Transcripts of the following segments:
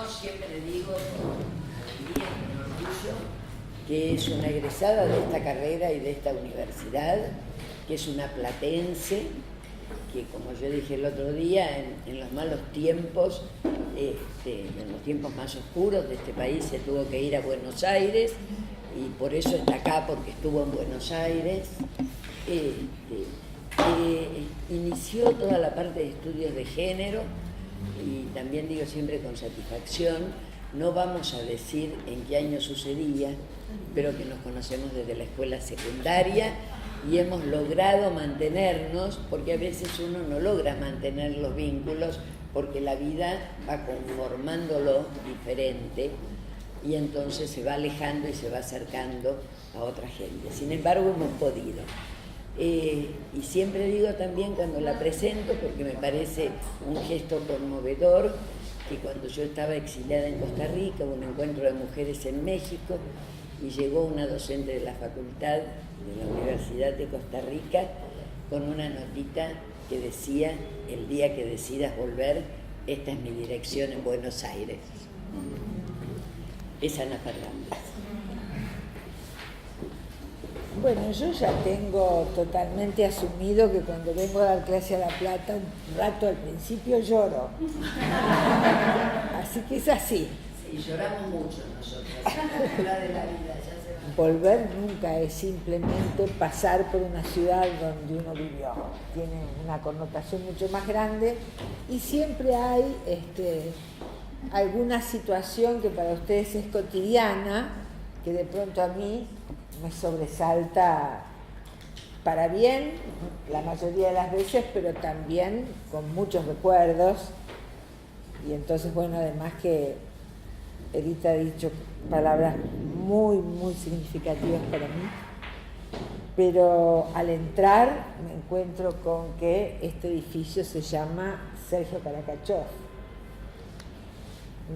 Siempre digo con alegría, con orgullo, que es una egresada de esta carrera y de esta universidad, que es una platense, que como yo dije el otro día, en los malos tiempos, en los tiempos más oscuros de este país, se tuvo que ir a Buenos Aires y por eso está acá, porque estuvo en Buenos Aires. Inició toda la parte de estudios de género y también digo siempre con satisfacción, no vamos a decir en qué año sucedía, pero que nos conocemos desde la escuela secundaria y hemos logrado mantenernos, porque a veces uno no logra mantener los vínculos porque la vida va conformándolo diferente y entonces se va alejando y se va acercando a otra gente. Sin embargo, hemos podido. Y siempre digo también cuando la presento, porque me parece un gesto conmovedor, que cuando yo estaba exiliada en Costa Rica, hubo un encuentro de mujeres en México, y llegó una docente de la facultad de la Universidad de Costa Rica con una notita que decía: el día que decidas volver, esta es mi dirección en Buenos Aires. Es Ana Fernández. Bueno, yo ya tengo totalmente asumido que cuando vengo a dar clase a La Plata, un rato al principio lloro. Así que es así. Sí, lloramos mucho nosotros. La de la vida, ya se va. Volver nunca es simplemente pasar por una ciudad donde uno vivió. Tiene una connotación mucho más grande y siempre hay alguna situación que para ustedes es cotidiana, que de pronto a mí me sobresalta para bien, la mayoría de las veces, pero también con muchos recuerdos. Y entonces, bueno, además que Edita ha dicho palabras muy, muy significativas para mí, pero al entrar me encuentro con que este edificio se llama Sergio Caracachov,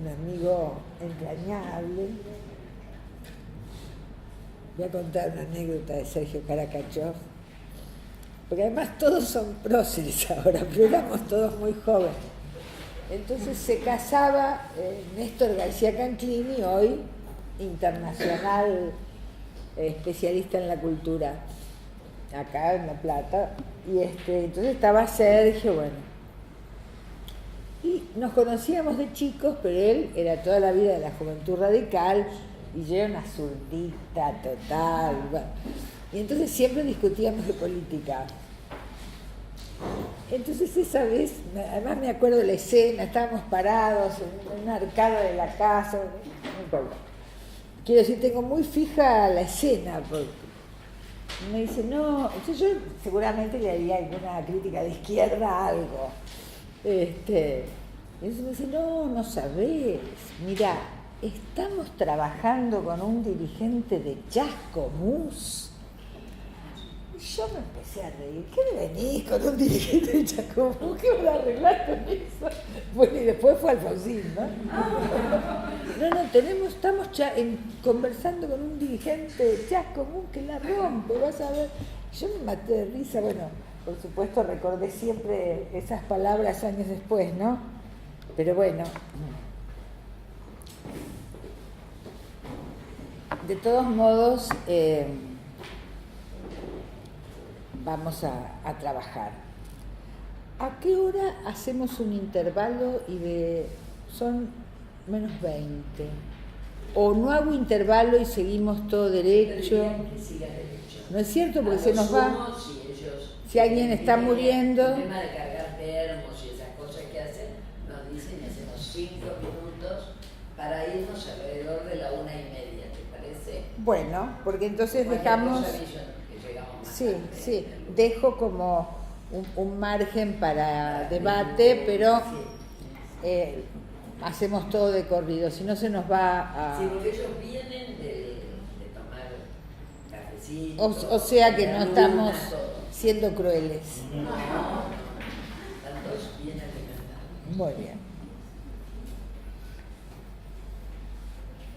un amigo entrañable. Voy a contar una anécdota de Sergio Caracachov, porque además todos son próceres ahora, pero éramos todos muy jóvenes. Entonces se casaba Néstor García Canclini, hoy internacional especialista en la cultura, acá en La Plata, y entonces estaba Sergio, bueno. Y nos conocíamos de chicos, pero él era toda la vida de la Juventud Radical, y yo era una zurdita total. Bueno. Y entonces siempre discutíamos de política. Entonces esa vez, además me acuerdo de la escena, estábamos parados en una arcada de la casa, no importa. Quiero decir, tengo muy fija la escena, porque me dice, no, entonces yo seguramente le haría alguna crítica de izquierda a algo. Y entonces me dice, no sabés, mirá, estamos trabajando con un dirigente de Chascomús. Y yo me empecé a reír. ¿Qué venís con un dirigente de Chascomús? ¿Qué van a arreglar con eso? Bueno, y después fue Alfonsín, ¿no? No, estamos conversando con un dirigente de Chascomús que la rompe, vas a ver. Yo me maté de risa, bueno, por supuesto recordé siempre esas palabras años después, ¿no? Pero bueno. De todos modos, vamos a trabajar. ¿A qué hora hacemos un intervalo son menos 20? ¿O no hago intervalo y seguimos todo derecho? ¿No es cierto? Porque se nos va. Si alguien está muriendo. El tema de cargar termos y esas cosas que hacen, nos dicen y hacemos 5 minutos para irnos alrededor de la 1:30. Bueno, porque entonces dejamos. Sí, dejo como un margen para debate, pero hacemos todo de corrido, si no se nos va a. Sí, porque ellos vienen de tomar cafecito. O sea que no estamos siendo crueles. No, están todos bien alimentados. Muy bien.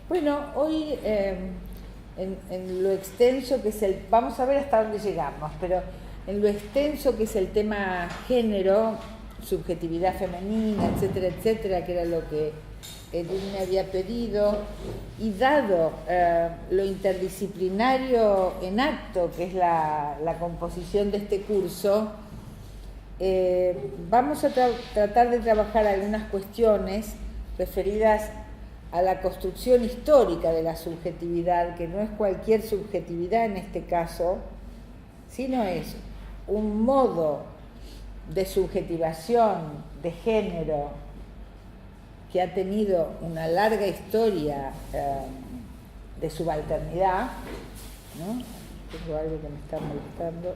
Bueno, hoy. En lo extenso que es vamos a ver hasta dónde llegamos, pero en lo extenso que es el tema género, subjetividad femenina, etcétera, etcétera, que era lo que Edith me había pedido, y dado lo interdisciplinario en acto, que es la composición de este curso, vamos a tratar de trabajar algunas cuestiones referidas a la construcción histórica de la subjetividad, que no es cualquier subjetividad en este caso, sino es un modo de subjetivación de género que ha tenido una larga historia de subalternidad, ¿no? Tengo algo que me está molestando.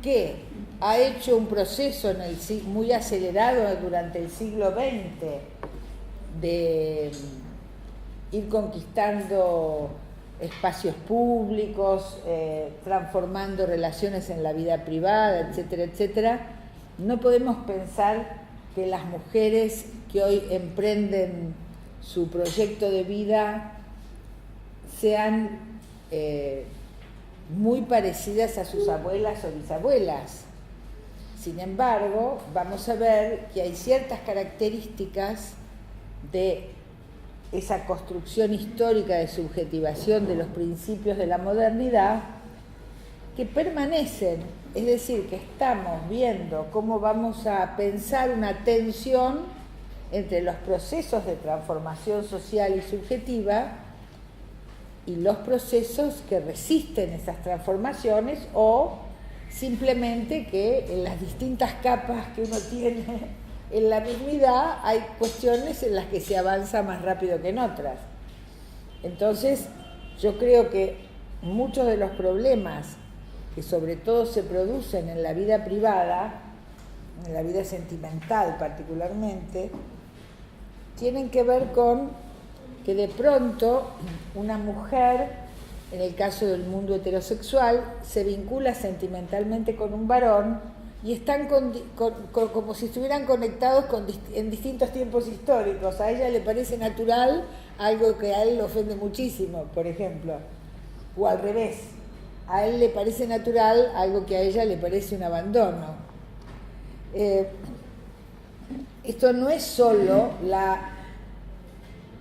Que ha hecho un proceso muy acelerado durante el siglo XX de ir conquistando espacios públicos, transformando relaciones en la vida privada, etcétera, etcétera. No podemos pensar que las mujeres que hoy emprenden su proyecto de vida sean muy parecidas a sus abuelas o bisabuelas. Sin embargo, vamos a ver que hay ciertas características de esa construcción histórica de subjetivación de los principios de la modernidad que permanecen, es decir, que estamos viendo cómo vamos a pensar una tensión entre los procesos de transformación social y subjetiva y los procesos que resisten esas transformaciones, o simplemente que en las distintas capas que uno tiene en la mismidad hay cuestiones en las que se avanza más rápido que en otras. Entonces, yo creo que muchos de los problemas que sobre todo se producen en la vida privada, en la vida sentimental particularmente, tienen que ver con que de pronto una mujer, en el caso del mundo heterosexual, se vincula sentimentalmente con un varón y están como si estuvieran conectados en distintos tiempos históricos. A ella le parece natural algo que a él le ofende muchísimo, por ejemplo, o al revés, a él le parece natural algo que a ella le parece un abandono. Esto no es solo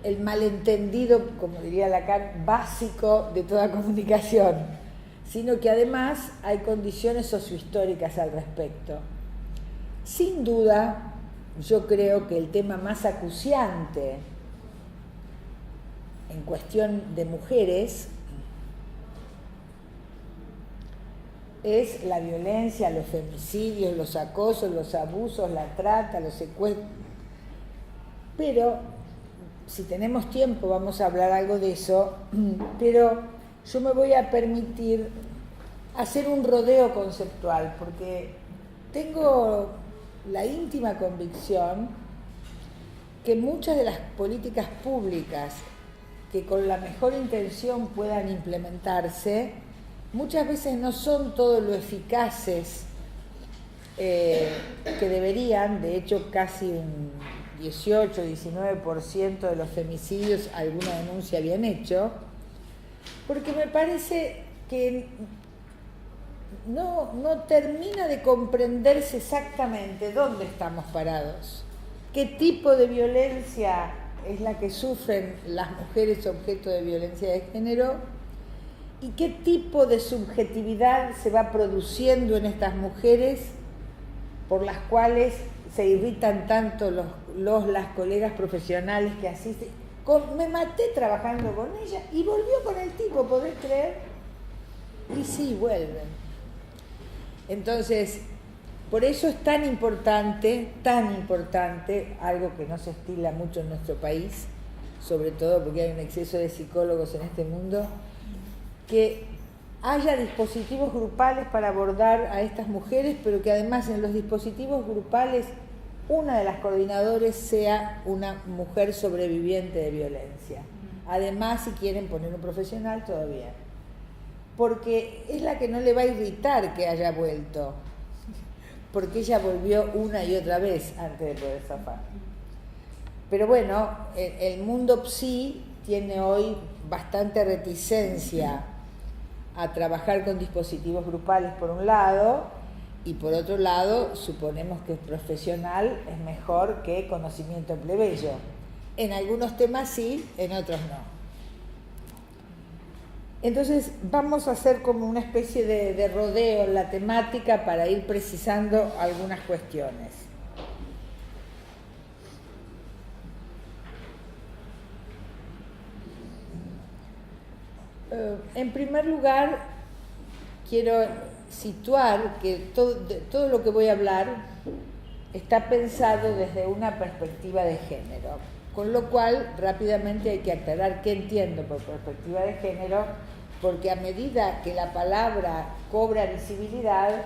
el malentendido, como diría Lacan, básico de toda comunicación, sino que además hay condiciones sociohistóricas al respecto. Sin duda, yo creo que el tema más acuciante en cuestión de mujeres es la violencia, los femicidios, los acosos, los abusos, la trata, los secuestros. Pero, si tenemos tiempo, vamos a hablar algo de eso, pero yo me voy a permitir hacer un rodeo conceptual, porque tengo la íntima convicción que muchas de las políticas públicas que con la mejor intención puedan implementarse, muchas veces no son todo lo eficaces que deberían. De hecho, casi un 18-19% de los femicidios alguna denuncia habían hecho, porque me parece que no termina de comprenderse exactamente dónde estamos parados, qué tipo de violencia es la que sufren las mujeres objeto de violencia de género y qué tipo de subjetividad se va produciendo en estas mujeres por las cuales se irritan tanto las colegas profesionales que asisten. Me maté trabajando con ella y volvió con el tipo, ¿podés creer? Y sí, vuelven. Entonces, por eso es tan importante, algo que no se estila mucho en nuestro país, sobre todo porque hay un exceso de psicólogos en este mundo, que haya dispositivos grupales para abordar a estas mujeres, pero que además en los dispositivos grupales una de las coordinadoras sea una mujer sobreviviente de violencia. Además, si quieren poner un profesional, todavía. Porque es la que no le va a irritar que haya vuelto, porque ella volvió una y otra vez antes de poder zafar. Pero bueno, el mundo psi tiene hoy bastante reticencia a trabajar con dispositivos grupales por un lado, y por otro lado suponemos que profesional es mejor que conocimiento plebeyo. En algunos temas sí, en otros no. Entonces vamos a hacer como una especie de rodeo en la temática para ir precisando algunas cuestiones. En primer lugar, quiero situar que todo lo que voy a hablar está pensado desde una perspectiva de género, con lo cual rápidamente hay que aclarar qué entiendo por perspectiva de género, porque a medida que la palabra cobra visibilidad,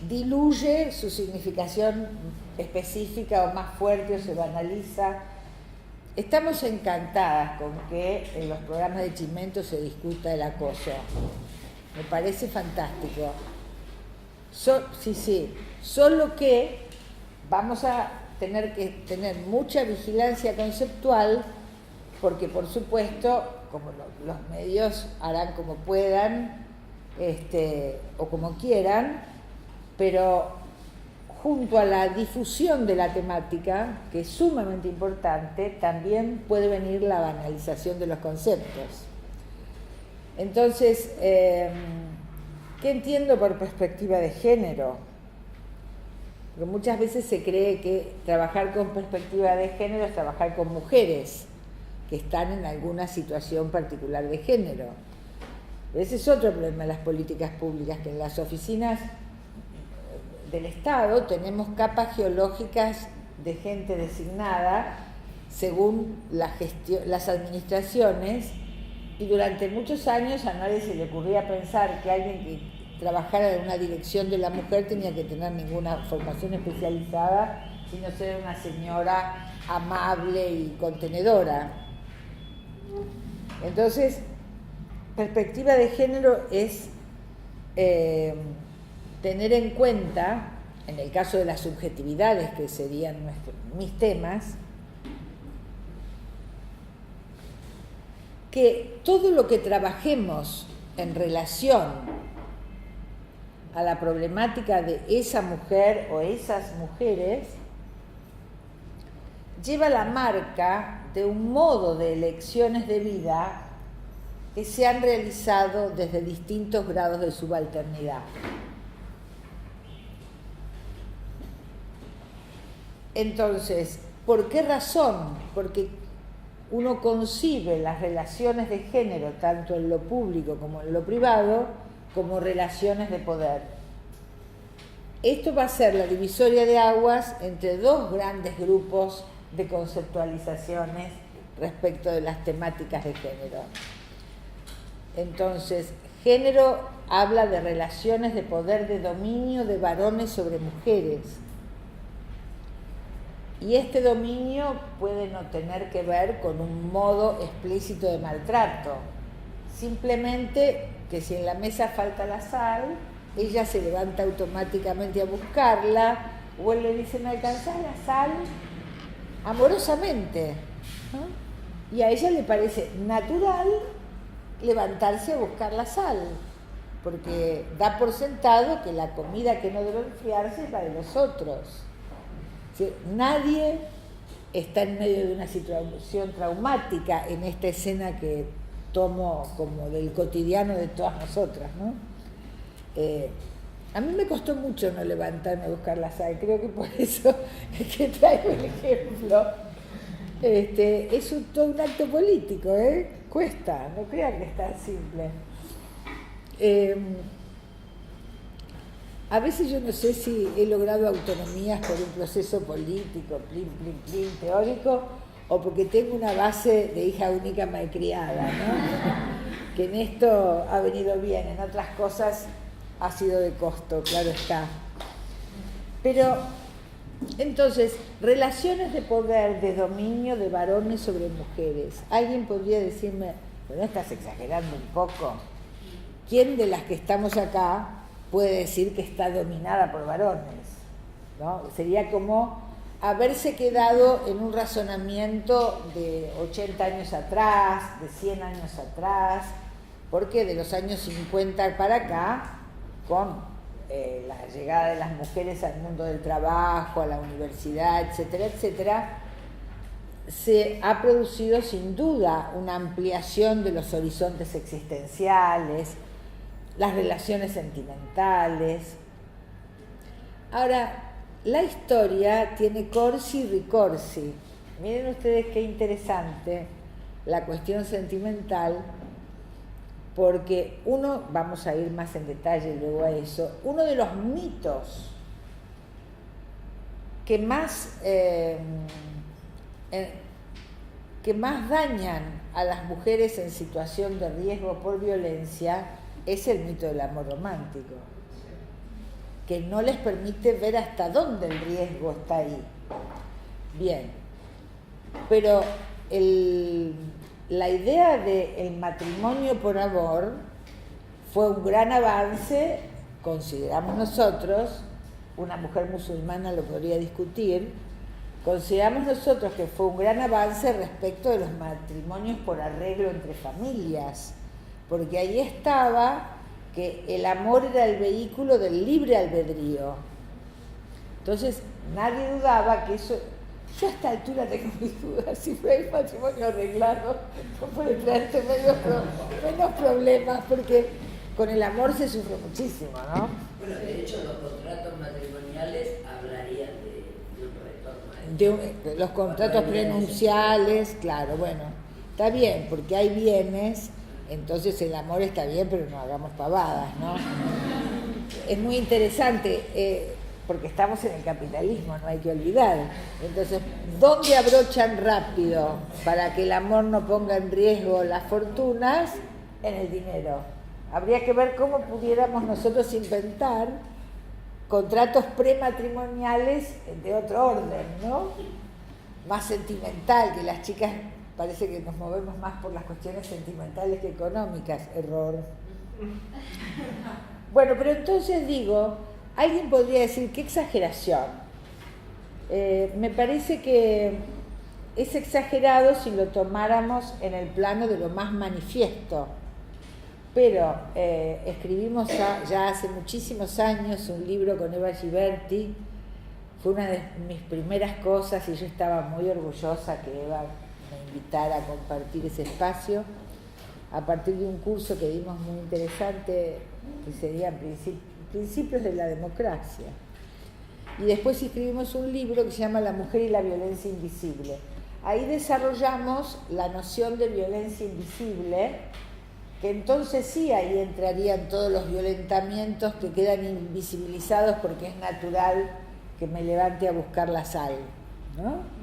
diluye su significación específica o más fuerte o se banaliza. Estamos encantadas con que en los programas de Chimento se discuta el acoso. Me parece fantástico. Solo que vamos a tener que tener mucha vigilancia conceptual, porque por supuesto, como los medios harán como puedan, o como quieran, pero junto a la difusión de la temática, que es sumamente importante, también puede venir la banalización de los conceptos. Entonces, ¿qué entiendo por perspectiva de género? Porque muchas veces se cree que trabajar con perspectiva de género es trabajar con mujeres que están en alguna situación particular de género. Ese es otro problema de las políticas públicas, que en las oficinas del Estado tenemos capas geológicas de gente designada según las administraciones, y durante muchos años a nadie se le ocurría pensar que alguien que trabajara en una dirección de la mujer tenía que tener ninguna formación especializada, sino ser una señora amable y contenedora. Entonces, perspectiva de género es tener en cuenta, en el caso de las subjetividades, que serían mis temas, que todo lo que trabajemos en relación a la problemática de esa mujer o esas mujeres lleva la marca de un modo de elecciones de vida que se han realizado desde distintos grados de subalternidad. Entonces, ¿por qué razón? Porque uno concibe las relaciones de género, tanto en lo público como en lo privado, como relaciones de poder. Esto va a ser la divisoria de aguas entre dos grandes grupos de conceptualizaciones respecto de las temáticas de género. Entonces, género habla de relaciones de poder, de dominio de varones sobre mujeres. Y este dominio puede no tener que ver con un modo explícito de maltrato. Simplemente que si en la mesa falta la sal, ella se levanta automáticamente a buscarla, o él le dice, ¿me alcanzás la sal? Amorosamente, ¿no? Y a ella le parece natural levantarse a buscar la sal, porque da por sentado que la comida que no debe enfriarse es la de los otros. Nadie está en medio de una situación traumática en esta escena que tomo como del cotidiano de todas nosotras, ¿no? A mí me costó mucho no levantarme a buscar la sal, creo que por eso es que traigo el ejemplo. Es todo un acto político, cuesta, no crean que es tan simple. A veces yo no sé si he logrado autonomías por un proceso político, teórico, o porque tengo una base de hija única malcriada, ¿no? Que en esto ha venido bien, en otras cosas ha sido de costo, claro está. Pero, entonces, relaciones de poder, de dominio de varones sobre mujeres. Alguien podría decirme, ¿pero no estás exagerando un poco? ¿Quién de las que estamos acá puede decir que está dominada por varones? ¿No? Sería como haberse quedado en un razonamiento de 80 años atrás, de 100 años atrás, porque de los años 50 para acá, con la llegada de las mujeres al mundo del trabajo, a la universidad, etcétera, etcétera, se ha producido sin duda una ampliación de los horizontes existenciales, las relaciones sentimentales. Ahora, la historia tiene corsi y ricorsi. Miren ustedes qué interesante la cuestión sentimental, porque vamos a ir más en detalle luego a eso, uno de los mitos que más dañan a las mujeres en situación de riesgo por violencia es el mito del amor romántico, que no les permite ver hasta dónde el riesgo está ahí. Bien, pero la idea del matrimonio por amor fue un gran avance, consideramos nosotros, una mujer musulmana lo podría discutir, consideramos nosotros que fue un gran avance respecto de los matrimonios por arreglo entre familias, porque ahí estaba que el amor era el vehículo del libre albedrío. Entonces nadie dudaba que eso. Yo a esta altura tengo mis dudas, si fue el matrimonio arreglado, no puede traerte menos problemas, porque con el amor se sufre muchísimo, ¿no? Bueno, de hecho los contratos matrimoniales hablarían de un retorno. De los contratos prenupciales, claro, bueno, está bien, porque hay bienes, entonces el amor está bien, pero no hagamos pavadas, ¿no? Es muy interesante, porque estamos en el capitalismo, no hay que olvidar. Entonces, ¿dónde abrochan rápido para que el amor no ponga en riesgo las fortunas? En el dinero. Habría que ver cómo pudiéramos nosotros inventar contratos prematrimoniales de otro orden, ¿no? Más sentimental, que las chicas parece que nos movemos más por las cuestiones sentimentales que económicas. Error. Bueno, pero entonces digo, alguien podría decir, qué exageración. Me parece que es exagerado si lo tomáramos en el plano de lo más manifiesto. Pero escribimos ya hace muchísimos años un libro con Eva Giberti. Fue una de mis primeras cosas y yo estaba muy orgullosa que Eva me invitara a compartir ese espacio a partir de un curso que dimos muy interesante, que serían Principios de la Democracia. Y después escribimos un libro que se llama La mujer y la violencia invisible. Ahí desarrollamos la noción de violencia invisible, que entonces sí ahí entrarían todos los violentamientos que quedan invisibilizados porque es natural que me levante a buscar la sal, ¿no?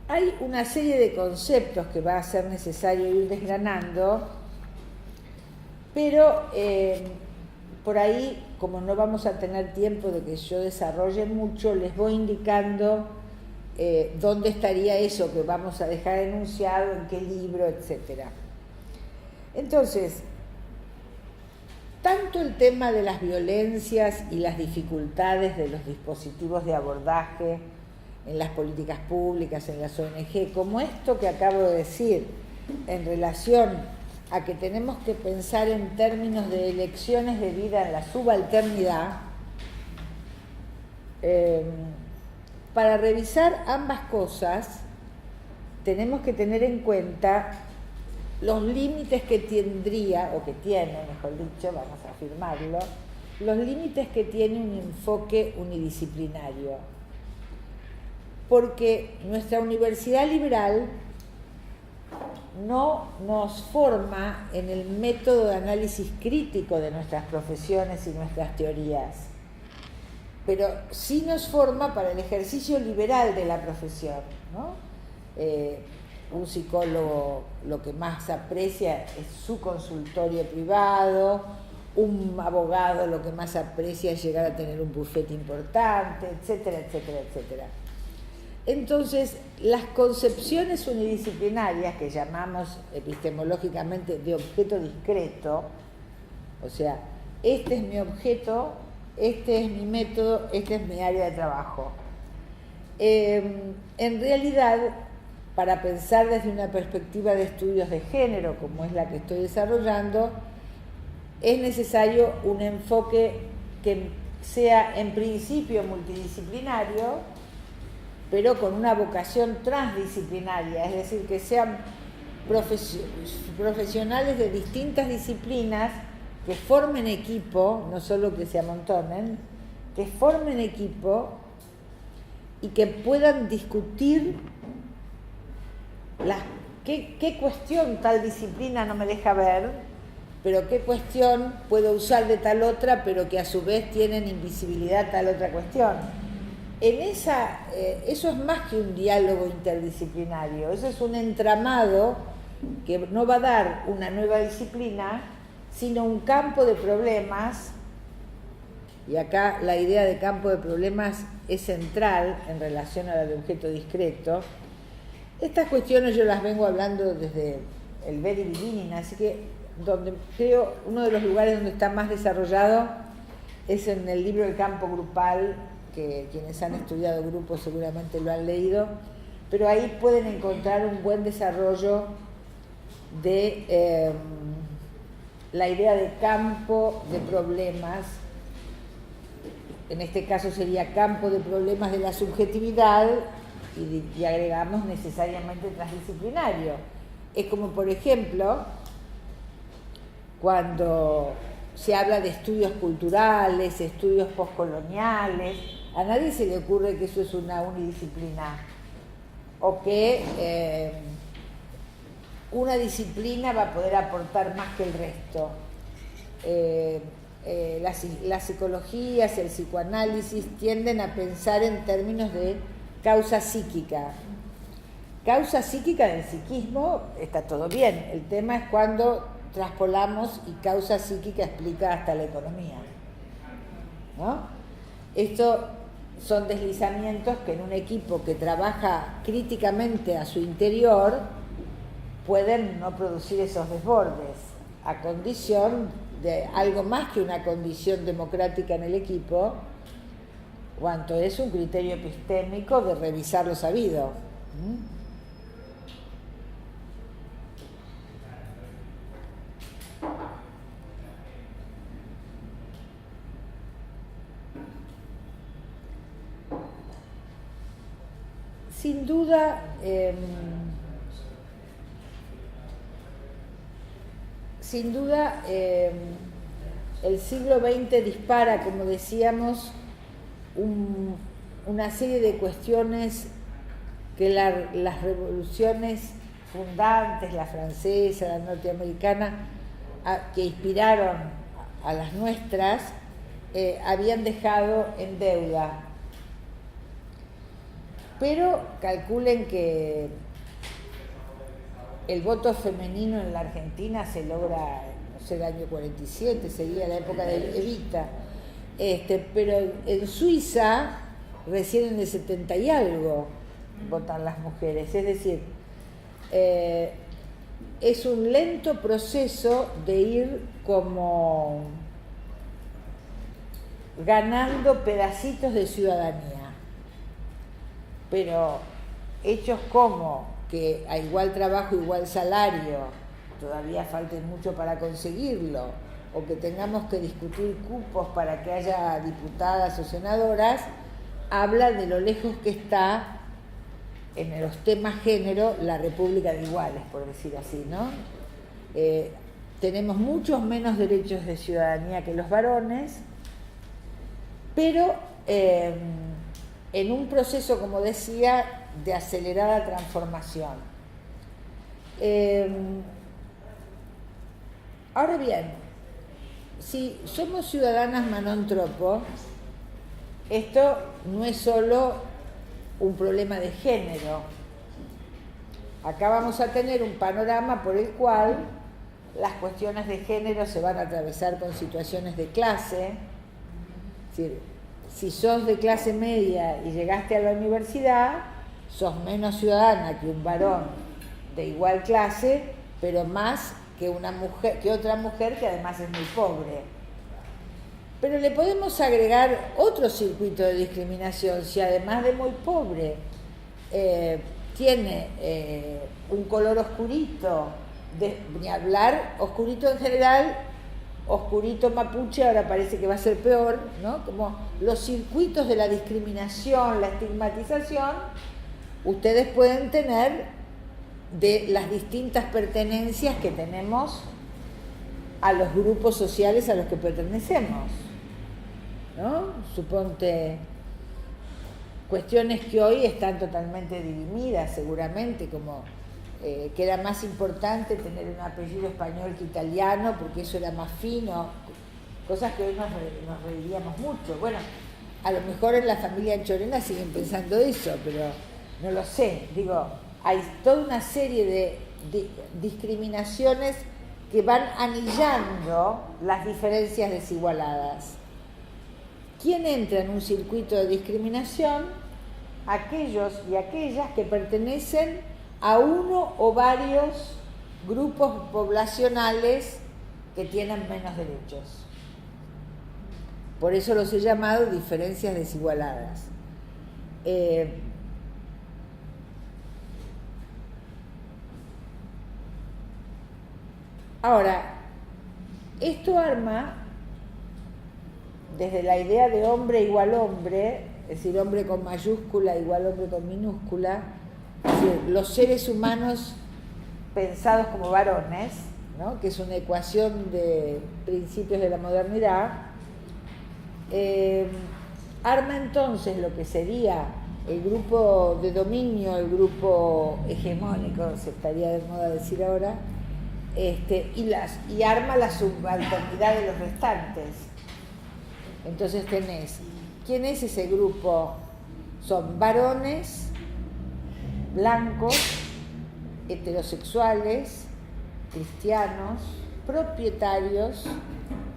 Hay una serie de conceptos que va a ser necesario ir desgranando, pero por ahí, como no vamos a tener tiempo de que yo desarrolle mucho, les voy indicando dónde estaría eso que vamos a dejar enunciado, en qué libro, etc. Entonces, tanto el tema de las violencias y las dificultades de los dispositivos de abordaje en las políticas públicas, en las ONG, como esto que acabo de decir, en relación a que tenemos que pensar en términos de elecciones de vida en la subalternidad, para revisar ambas cosas tenemos que tener en cuenta los límites que tendría, o que tiene, mejor dicho, vamos a afirmarlo, los límites que tiene un enfoque unidisciplinario. Porque nuestra universidad liberal no nos forma en el método de análisis crítico de nuestras profesiones y nuestras teorías, pero sí nos forma para el ejercicio liberal de la profesión, ¿no? Un psicólogo lo que más aprecia es su consultorio privado, un abogado lo que más aprecia es llegar a tener un bufete importante, etcétera, etcétera, etcétera. Entonces, las concepciones unidisciplinarias que llamamos epistemológicamente de objeto discreto, o sea, este es mi objeto, este es mi método, este es mi área de trabajo, En realidad, para pensar desde una perspectiva de estudios de género, como es la que estoy desarrollando, es necesario un enfoque que sea en principio multidisciplinario, pero con una vocación transdisciplinaria, es decir, que sean profesionales de distintas disciplinas que formen equipo, no solo que se amontonen, que formen equipo y que puedan discutir qué cuestión tal disciplina no me deja ver, pero qué cuestión puedo usar de tal otra, pero que a su vez tienen invisibilidad tal otra cuestión. Eso es más que un diálogo interdisciplinario, eso es un entramado que no va a dar una nueva disciplina, sino un campo de problemas, y acá la idea de campo de problemas es central en relación a la de objeto discreto. Estas cuestiones yo las vengo hablando desde el Very Beginning, así que donde creo uno de los lugares donde está más desarrollado es en el libro El campo grupal, que quienes han estudiado grupos seguramente lo han leído, pero ahí pueden encontrar un buen desarrollo de la idea de campo de problemas. En este caso sería campo de problemas de la subjetividad y agregamos necesariamente transdisciplinario. Es como, por ejemplo, cuando se habla de estudios culturales, estudios postcoloniales, a nadie se le ocurre que eso es una unidisciplina o que una disciplina va a poder aportar más que el resto. Las psicologías, el psicoanálisis tienden a pensar en términos de causa psíquica. Causa psíquica del psiquismo está todo bien, el tema es cuando traspolamos y causa psíquica explica hasta la economía, ¿no? Estos son deslizamientos que en un equipo que trabaja críticamente a su interior pueden no producir esos desbordes, a condición de algo más que una condición democrática en el equipo, cuanto es un criterio epistémico de revisar lo sabido. Sin duda, el siglo XX dispara, como decíamos, una serie de cuestiones que las revoluciones fundantes, la francesa, la norteamericana, que inspiraron a las nuestras, habían dejado en deuda. Pero calculen que el voto femenino en la Argentina se logra, no sé, el año 47, sería la época de Evita, pero en Suiza recién en el 70 y algo votan las mujeres, es decir, es un lento proceso de ir como ganando pedacitos de ciudadanía, pero hechos como que a igual trabajo, igual salario, todavía falte mucho para conseguirlo, o que tengamos que discutir cupos para que haya diputadas o senadoras, habla de lo lejos que está en los temas género la República de Iguales, por decir así, ¿no? Tenemos muchos menos derechos de ciudadanía que los varones, pero en un proceso, como decía, de acelerada transformación. Ahora bien, si somos ciudadanas Manon Tropo, esto no es solo un problema de género. Acá vamos a tener un panorama por el cual las cuestiones de género se van a atravesar con situaciones de clase. Es decir, si sos de clase media y llegaste a la universidad, sos menos ciudadana que un varón de igual clase, pero más que una mujer, que otra mujer que además es muy pobre. Pero le podemos agregar otro circuito de discriminación, si además de muy pobre tiene un color oscurito, ni hablar, oscurito en general, oscurito mapuche, ahora parece que va a ser peor, ¿no? Como los circuitos de la discriminación, la estigmatización, ustedes pueden tener de las distintas pertenencias que tenemos a los grupos sociales a los que pertenecemos, ¿no? Suponte cuestiones que hoy están totalmente dirimidas, seguramente, como que era más importante tener un apellido español que italiano, porque eso era más fino, cosas que hoy nos reiríamos mucho. Bueno, a lo mejor en la familia Anchorena siguen pensando eso, pero no lo sé. Digo, hay toda una serie de discriminaciones que van anillando las diferencias desigualadas. ¿Quién entra en un circuito de discriminación? Aquellos y aquellas que pertenecen a uno o varios grupos poblacionales que tienen menos derechos. Por eso los he llamado diferencias desigualadas. Ahora, esto arma desde la idea de hombre igual hombre, es decir, hombre con mayúscula igual hombre con minúscula, es decir, los seres humanos pensados como varones, ¿no? Que es una ecuación de principios de la modernidad, arma entonces lo que sería el grupo de dominio, el grupo hegemónico, se estaría de moda decir ahora, y arma la subalternidad de los restantes. Entonces ¿quién es ese grupo? Son varones, blancos, heterosexuales, cristianos, propietarios,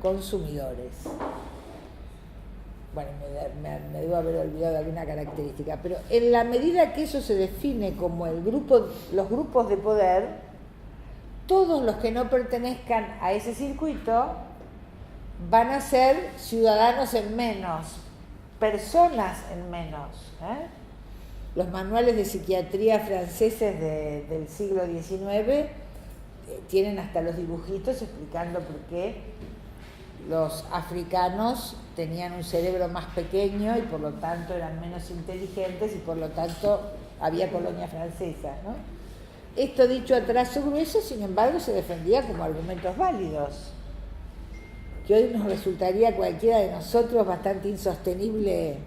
consumidores. Bueno, me debo haber olvidado de alguna característica, pero en la medida que eso se define como los grupos de poder, todos los que no pertenezcan a ese circuito van a ser ciudadanos en menos, personas en menos. Los manuales de psiquiatría franceses del siglo XIX tienen hasta los dibujitos explicando por qué los africanos tenían un cerebro más pequeño y por lo tanto eran menos inteligentes y por lo tanto había colonia francesa, ¿no? Esto dicho a trazo grueso, sin embargo, se defendía como argumentos válidos, que hoy nos resultaría a cualquiera de nosotros bastante insostenible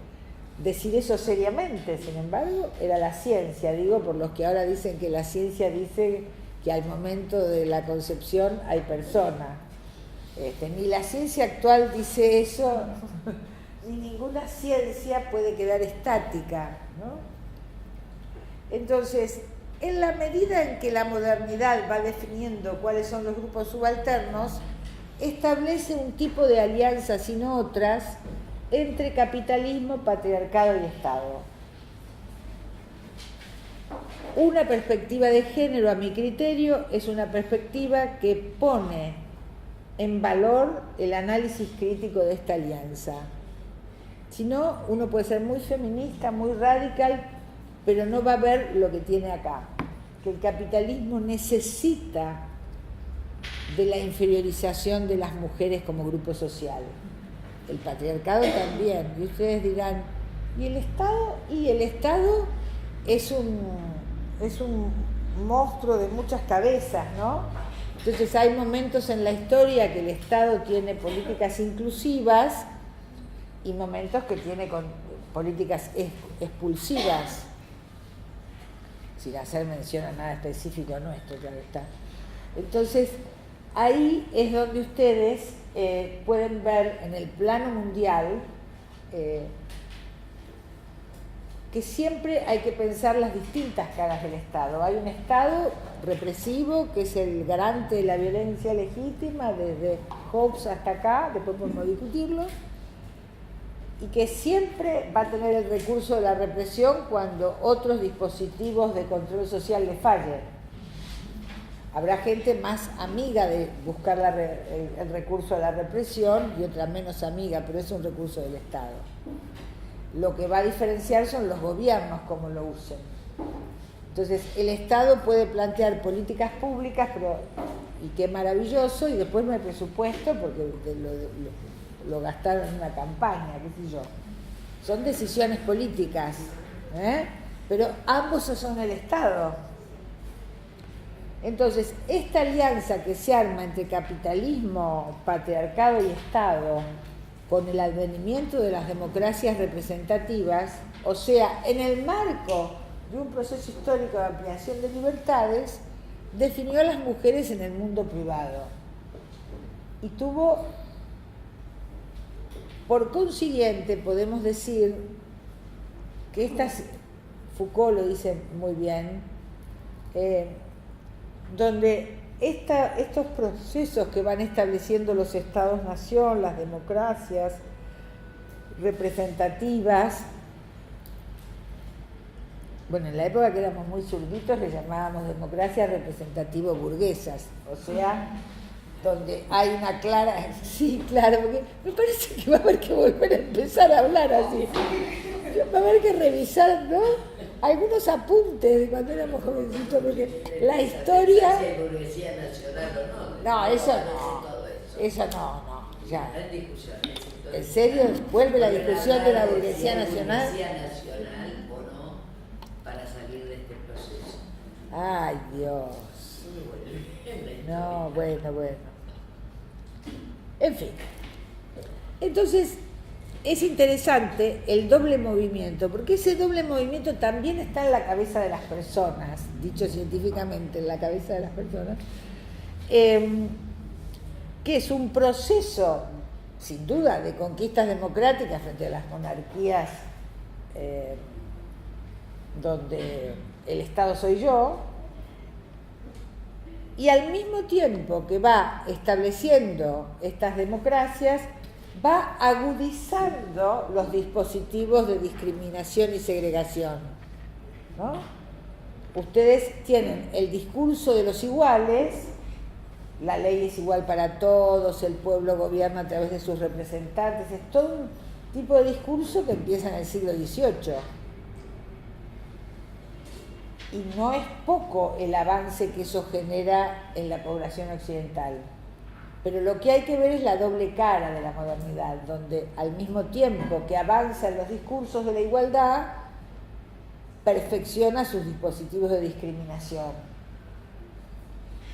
decir eso seriamente. Sin embargo, era la ciencia, digo, por los que ahora dicen que la ciencia dice que al momento de la concepción hay persona. Ni la ciencia actual dice eso, ni ninguna ciencia puede quedar estática, ¿no? Entonces, en la medida en que la modernidad va definiendo cuáles son los grupos subalternos, establece un tipo de alianzas y no otras entre capitalismo, patriarcado y Estado. Una perspectiva de género, a mi criterio, es una perspectiva que pone en valor el análisis crítico de esta alianza. Si no, uno puede ser muy feminista, muy radical, pero no va a ver lo que tiene acá, que el capitalismo necesita de la inferiorización de las mujeres como grupo social. El patriarcado también. Y ustedes dirán, ¿y el Estado? Y el Estado es un monstruo de muchas cabezas, ¿no? Entonces hay momentos en la historia que el Estado tiene políticas inclusivas y momentos que tiene con políticas expulsivas, sin hacer mención a nada específico nuestro, claro está. Entonces, ahí es donde ustedes pueden ver en el plano mundial que siempre hay que pensar las distintas caras del Estado. Hay un Estado represivo que es el garante de la violencia legítima desde Hobbes hasta acá, después podemos discutirlo, y que siempre va a tener el recurso de la represión cuando otros dispositivos de control social le fallen. Habrá gente más amiga de buscar el recurso a la represión y otra menos amiga, pero es un recurso del Estado. Lo que va a diferenciar son los gobiernos, cómo lo usen. Entonces, el Estado puede plantear políticas públicas, y qué maravilloso, y después no hay presupuesto porque lo gastaron en una campaña, qué sé yo. Son decisiones políticas, pero ambos son el Estado. Entonces, esta alianza que se arma entre capitalismo, patriarcado y Estado, con el advenimiento de las democracias representativas, o sea, en el marco de un proceso histórico de ampliación de libertades, definió a las mujeres en el mundo privado. Y tuvo, por consiguiente, podemos decir que Foucault lo dice muy bien, donde estos procesos que van estableciendo los estados-nación, las democracias representativas, bueno, en la época que éramos muy zurditos le llamábamos democracias representativo-burguesas, o sea, donde hay una clara... Sí, claro, porque me parece que va a haber que volver a empezar a hablar así. Va a haber que revisar, ¿no?, algunos apuntes de cuando éramos jovencitos, porque la historia... burguesía nacional o no. No, eso no. Eso no, ya. ¿En serio? ¿Vuelve la discusión de la burguesía nacional? Burguesía nacional o no para salir de este proceso. Ay, Dios. No, bueno. En fin. Entonces, es interesante el doble movimiento, porque ese doble movimiento también está en la cabeza de las personas, dicho científicamente, en la cabeza de las personas, que es un proceso, sin duda, de conquistas democráticas frente a las monarquías donde el Estado soy yo, y al mismo tiempo que va estableciendo estas democracias, va agudizando los dispositivos de discriminación y segregación, ¿no? Ustedes tienen el discurso de los iguales, la ley es igual para todos, el pueblo gobierna a través de sus representantes, es todo un tipo de discurso que empieza en el siglo XVIII. Y no es poco el avance que eso genera en la población occidental. Pero lo que hay que ver es la doble cara de la modernidad, donde al mismo tiempo que avanzan los discursos de la igualdad, perfecciona sus dispositivos de discriminación.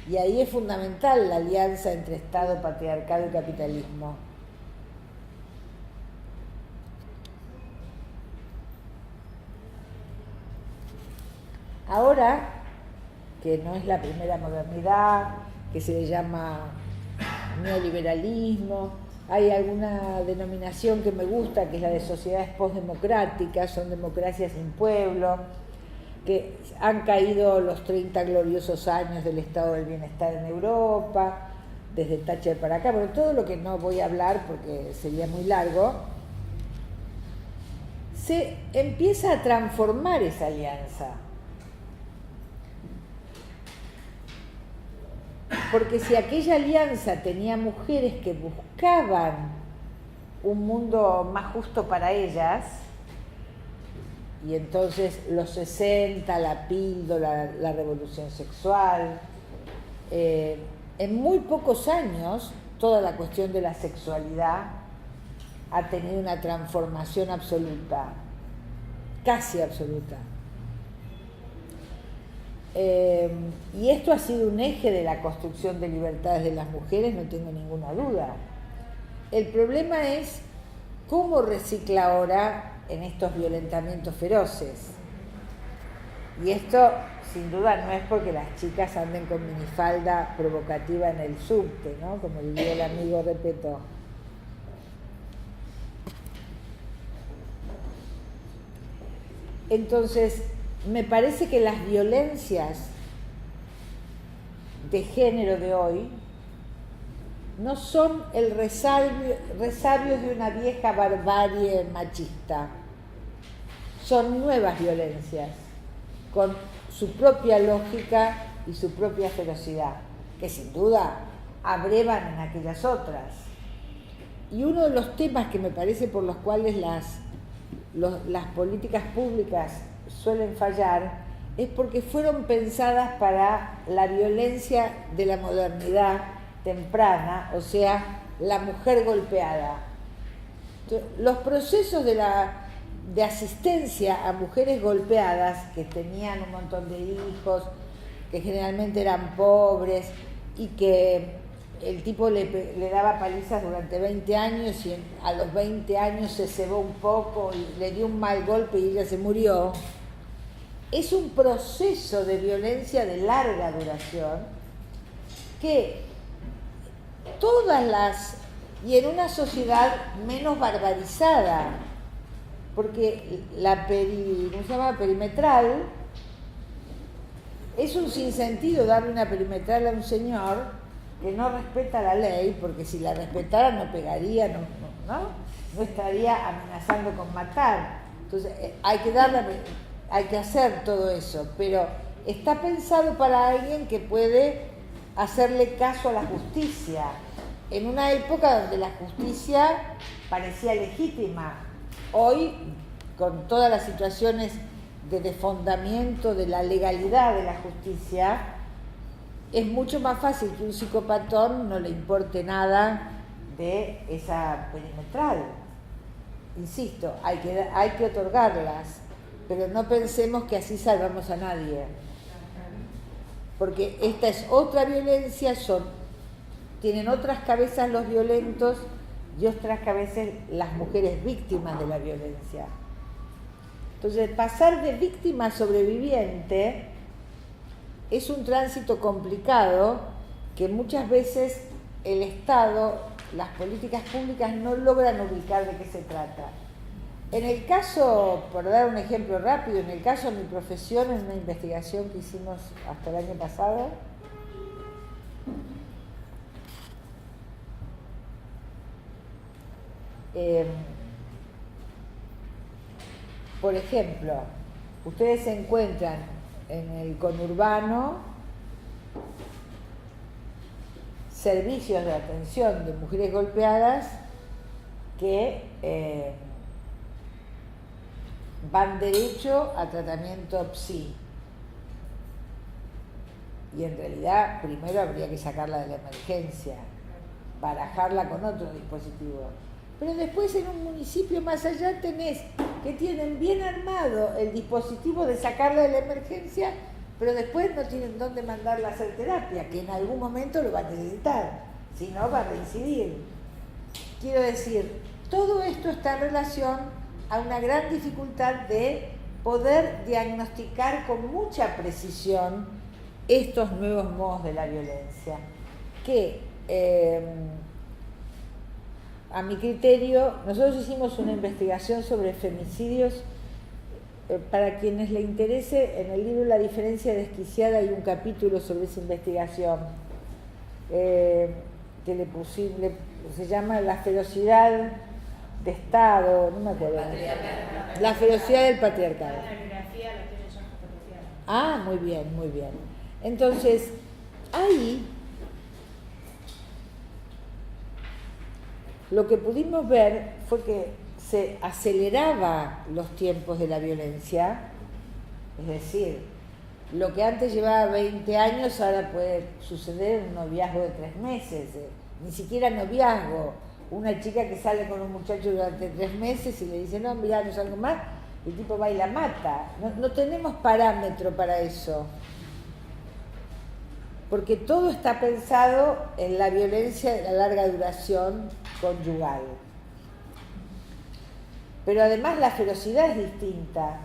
Y ahí es fundamental la alianza entre Estado, patriarcado y capitalismo. Ahora, que no es la primera modernidad, que se le llama neoliberalismo, hay alguna denominación que me gusta, que es la de sociedades postdemocráticas, son democracias sin pueblo, que han caído los 30 gloriosos años del estado del bienestar en Europa, desde Thatcher para acá, pero todo lo que no voy a hablar porque sería muy largo, se empieza a transformar esa alianza. Porque si aquella alianza tenía mujeres que buscaban un mundo más justo para ellas, y entonces los 60, la píldora, la revolución sexual, en muy pocos años toda la cuestión de la sexualidad ha tenido una transformación absoluta, casi absoluta. Y esto ha sido un eje de la construcción de libertades de las mujeres, no tengo ninguna duda. El problema es cómo recicla ahora en estos violentamientos feroces. Y esto, sin duda, no es porque las chicas anden con minifalda provocativa en el subte, ¿no?, como diría el amigo Repetto. Entonces, me parece que las violencias de género de hoy no son el resabio de una vieja barbarie machista, son nuevas violencias con su propia lógica y su propia ferocidad, que sin duda abrevan en aquellas otras. Y uno de los temas que me parece por los cuales las políticas públicas suelen fallar es porque fueron pensadas para la violencia de la modernidad temprana, o sea, la mujer golpeada. Entonces, los procesos de asistencia a mujeres golpeadas, que tenían un montón de hijos, que generalmente eran pobres y que el tipo le daba palizas durante 20 años y a los 20 años se cebó un poco y le dio un mal golpe y ella se murió, es un proceso de violencia de larga duración que y en una sociedad menos barbarizada, porque la perimetral es un sinsentido darle una perimetral a un señor que no respeta la ley, porque si la respetara no pegaría, no estaría amenazando con matar. Entonces hay que hacer todo eso, pero está pensado para alguien que puede hacerle caso a la justicia, en una época donde la justicia parecía legítima. Hoy, con todas las situaciones de desfondamiento de la legalidad de la justicia, es mucho más fácil que un psicopatón no le importe nada de esa perimetral. Insisto, hay que otorgarlas, pero no pensemos que así salvamos a nadie, porque esta es otra violencia, tienen otras cabezas los violentos y otras cabezas las mujeres víctimas de la violencia. Entonces, pasar de víctima a sobreviviente es un tránsito complicado que muchas veces el Estado, las políticas públicas no logran ubicar de qué se trata. En el caso, por dar un ejemplo rápido, en el caso de mi profesión, en una investigación que hicimos hasta el año pasado, por ejemplo, ustedes se encuentran en el conurbano servicios de atención de mujeres golpeadas que van derecho a tratamiento PSI. Y en realidad primero habría que sacarla de la emergencia, barajarla con otro dispositivo. Pero después en un municipio más allá tenés que tienen bien armado el dispositivo de sacarla de la emergencia, pero después no tienen dónde mandarla a hacer terapia, que en algún momento lo va a necesitar, si no va a reincidir. Quiero decir, todo esto está en relación a una gran dificultad de poder diagnosticar con mucha precisión estos nuevos modos de la violencia, que a mi criterio, nosotros hicimos una investigación sobre femicidios. Para quienes le interese, en el libro La diferencia desquiciada hay un capítulo sobre esa investigación que se llama La ferocidad de Estado, no me acuerdo. La ferocidad del patriarcado. Ah, muy bien, muy bien. Entonces, ahí lo que pudimos ver fue que se aceleraba los tiempos de la violencia, es decir, lo que antes llevaba 20 años ahora puede suceder en un noviazgo de 3 meses, ni siquiera noviazgo. Una chica que sale con un muchacho durante 3 meses y le dice, no, mirá, no salgo más, el tipo va y la mata. No tenemos parámetro para eso, porque todo está pensado en la violencia de la larga duración conyugal. Pero además la ferocidad es distinta.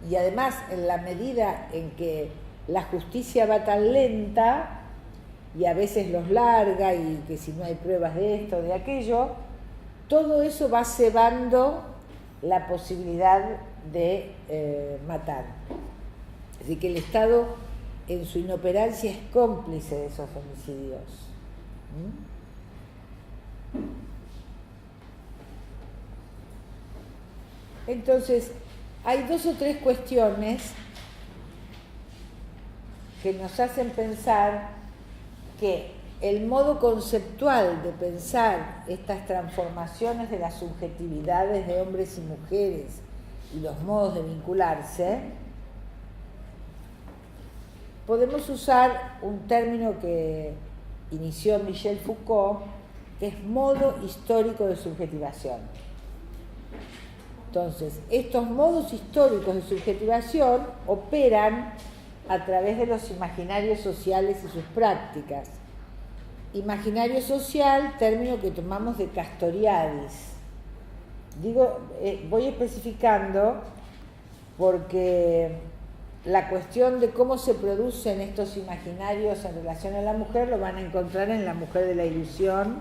Y además, en la medida en que la justicia va tan lenta, y a veces los larga, y que si no hay pruebas de esto, de aquello, todo eso va cebando la posibilidad de matar. Así que el Estado, en su inoperancia, es cómplice de esos homicidios. Entonces, hay 2 o 3 cuestiones que nos hacen pensar que el modo conceptual de pensar estas transformaciones de las subjetividades de hombres y mujeres y los modos de vincularse, podemos usar un término que inició Michel Foucault, que es modo histórico de subjetivación. Entonces, estos modos históricos de subjetivación operan a través de los imaginarios sociales y sus prácticas. Imaginario social, término que tomamos de Castoriadis. Voy especificando porque la cuestión de cómo se producen estos imaginarios en relación a la mujer lo van a encontrar en La mujer de la ilusión,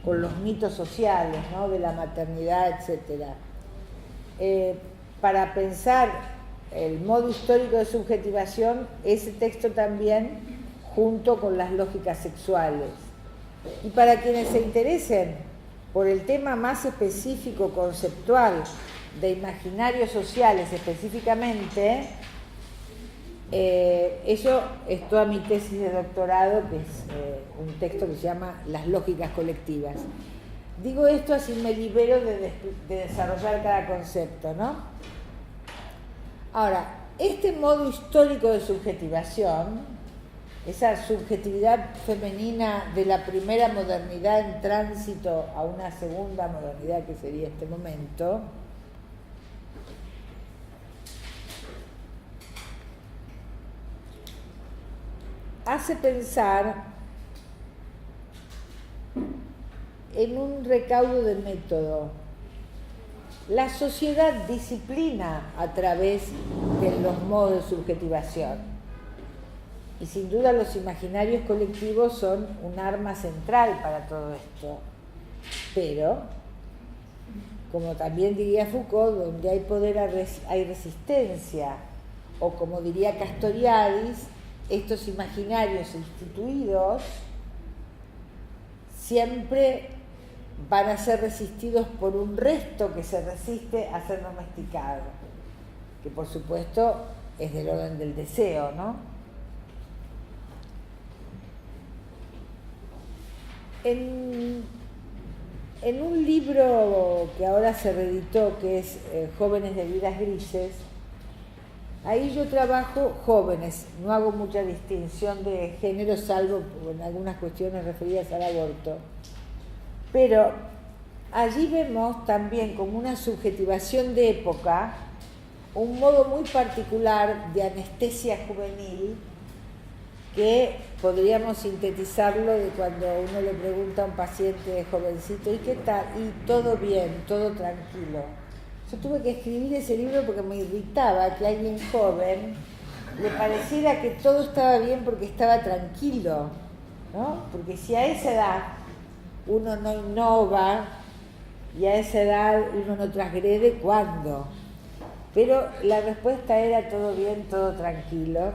con los mitos sociales, ¿no?, de la maternidad, etc. Para pensar el modo histórico de subjetivación, ese texto también, junto con las lógicas sexuales. Y para quienes se interesen por el tema más específico, conceptual, de imaginarios sociales específicamente, eso es toda mi tesis de doctorado, que es un texto que se llama Las lógicas colectivas. Digo esto así me libero de desarrollar cada concepto, ¿no? Ahora, este modo histórico de subjetivación, esa subjetividad femenina de la primera modernidad en tránsito a una segunda modernidad que sería este momento, hace pensar en un recaudo de método. La sociedad disciplina a través de los modos de subjetivación. Y sin duda los imaginarios colectivos son un arma central para todo esto. Pero, como también diría Foucault, donde hay poder hay resistencia. O como diría Castoriadis, estos imaginarios instituidos siempre van a ser resistidos por un resto que se resiste a ser domesticado, que por supuesto es del orden del deseo, ¿no? En un libro que ahora se reeditó, que es Jóvenes de vidas grises, ahí yo trabajo jóvenes, no hago mucha distinción de género, salvo en algunas cuestiones referidas al aborto. Pero allí vemos también como una subjetivación de época, un modo muy particular de anestesia juvenil, que podríamos sintetizarlo de cuando uno le pregunta a un paciente jovencito, ¿y qué tal? Y todo bien, todo tranquilo. Yo tuve que escribir ese libro porque me irritaba que alguien joven le pareciera que todo estaba bien porque estaba tranquilo, ¿no? Porque si a esa edad uno no innova y a esa edad uno no transgrede, ¿cuándo? Pero la respuesta era todo bien, todo tranquilo.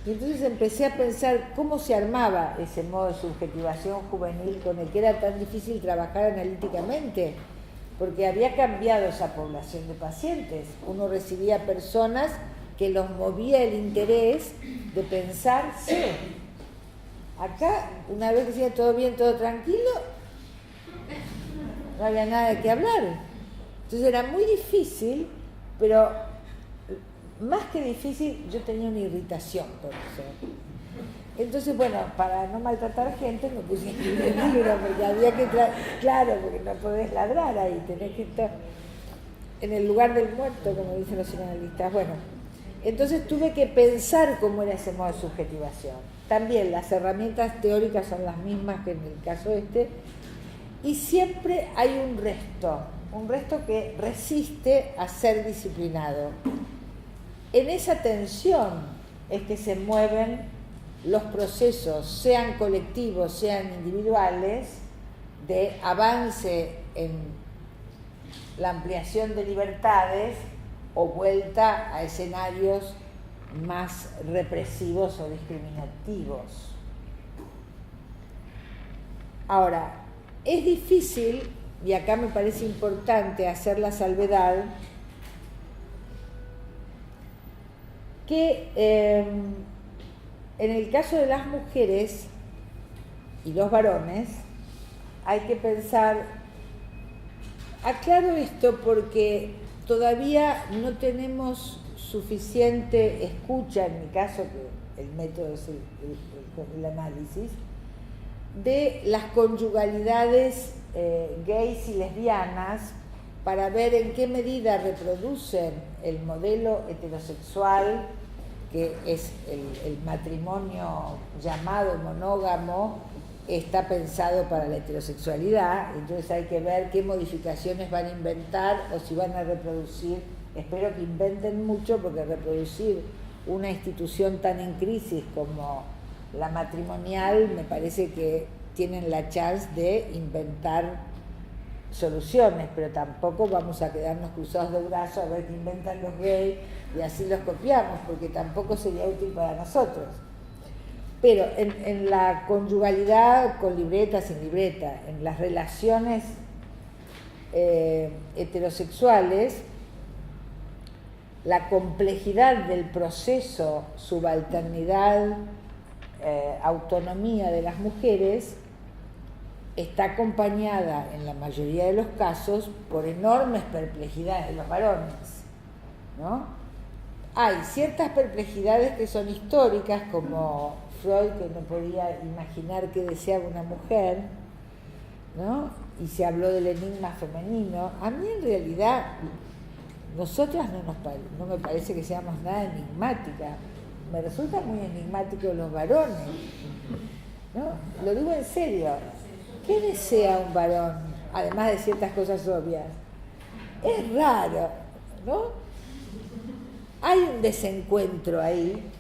Y entonces empecé a pensar cómo se armaba ese modo de subjetivación juvenil con el que era tan difícil trabajar analíticamente, porque había cambiado esa población de pacientes. Uno recibía personas que los movía el interés de pensar, sí, acá, una vez que decía todo bien, todo tranquilo, no había nada de qué hablar. Entonces era muy difícil, pero más que difícil, yo tenía una irritación por eso. Entonces, bueno, para no maltratar gente, me puse a escribir el libro, porque había que... Claro, porque no podés ladrar ahí, tenés que estar en el lugar del muerto, como dicen los psicoanalistas. Bueno, entonces tuve que pensar cómo era ese modo de subjetivación. También las herramientas teóricas son las mismas que en el caso este, y siempre hay un resto que resiste a ser disciplinado. En esa tensión es que se mueven los procesos, sean colectivos, sean individuales, de avance en la ampliación de libertades o vuelta a escenarios más represivos o discriminativos. Ahora, es difícil, y acá me parece importante hacer la salvedad, que en el caso de las mujeres y los varones hay que pensar, aclaro esto porque todavía no tenemos suficiente escucha, en mi caso, que el método es el análisis, de las conyugalidades gays y lesbianas para ver en qué medida reproducen el modelo heterosexual, que es el matrimonio llamado monógamo, está pensado para la heterosexualidad. Entonces hay que ver qué modificaciones van a inventar o si van a reproducir. Espero que inventen mucho, porque reproducir una institución tan en crisis como la matrimonial, me parece que tienen la chance de inventar soluciones, pero tampoco vamos a quedarnos cruzados de brazos a ver qué inventan los gays y así los copiamos, porque tampoco sería útil para nosotros. Pero en la conyugalidad, con libreta, sin libreta, en las relaciones heterosexuales, la complejidad del proceso, subalternidad, autonomía de las mujeres está acompañada en la mayoría de los casos por enormes perplejidades de los varones, ¿no? Hay ciertas perplejidades que son históricas, como Freud, que no podía imaginar qué deseaba una mujer, ¿no? Y se habló del enigma femenino. A mí en realidad, nosotras no me parece que seamos nada enigmáticas. Me resulta muy enigmático los varones, ¿no? Lo digo en serio. ¿Qué desea un varón? Además de ciertas cosas obvias. Es raro, ¿no? Hay un desencuentro ahí.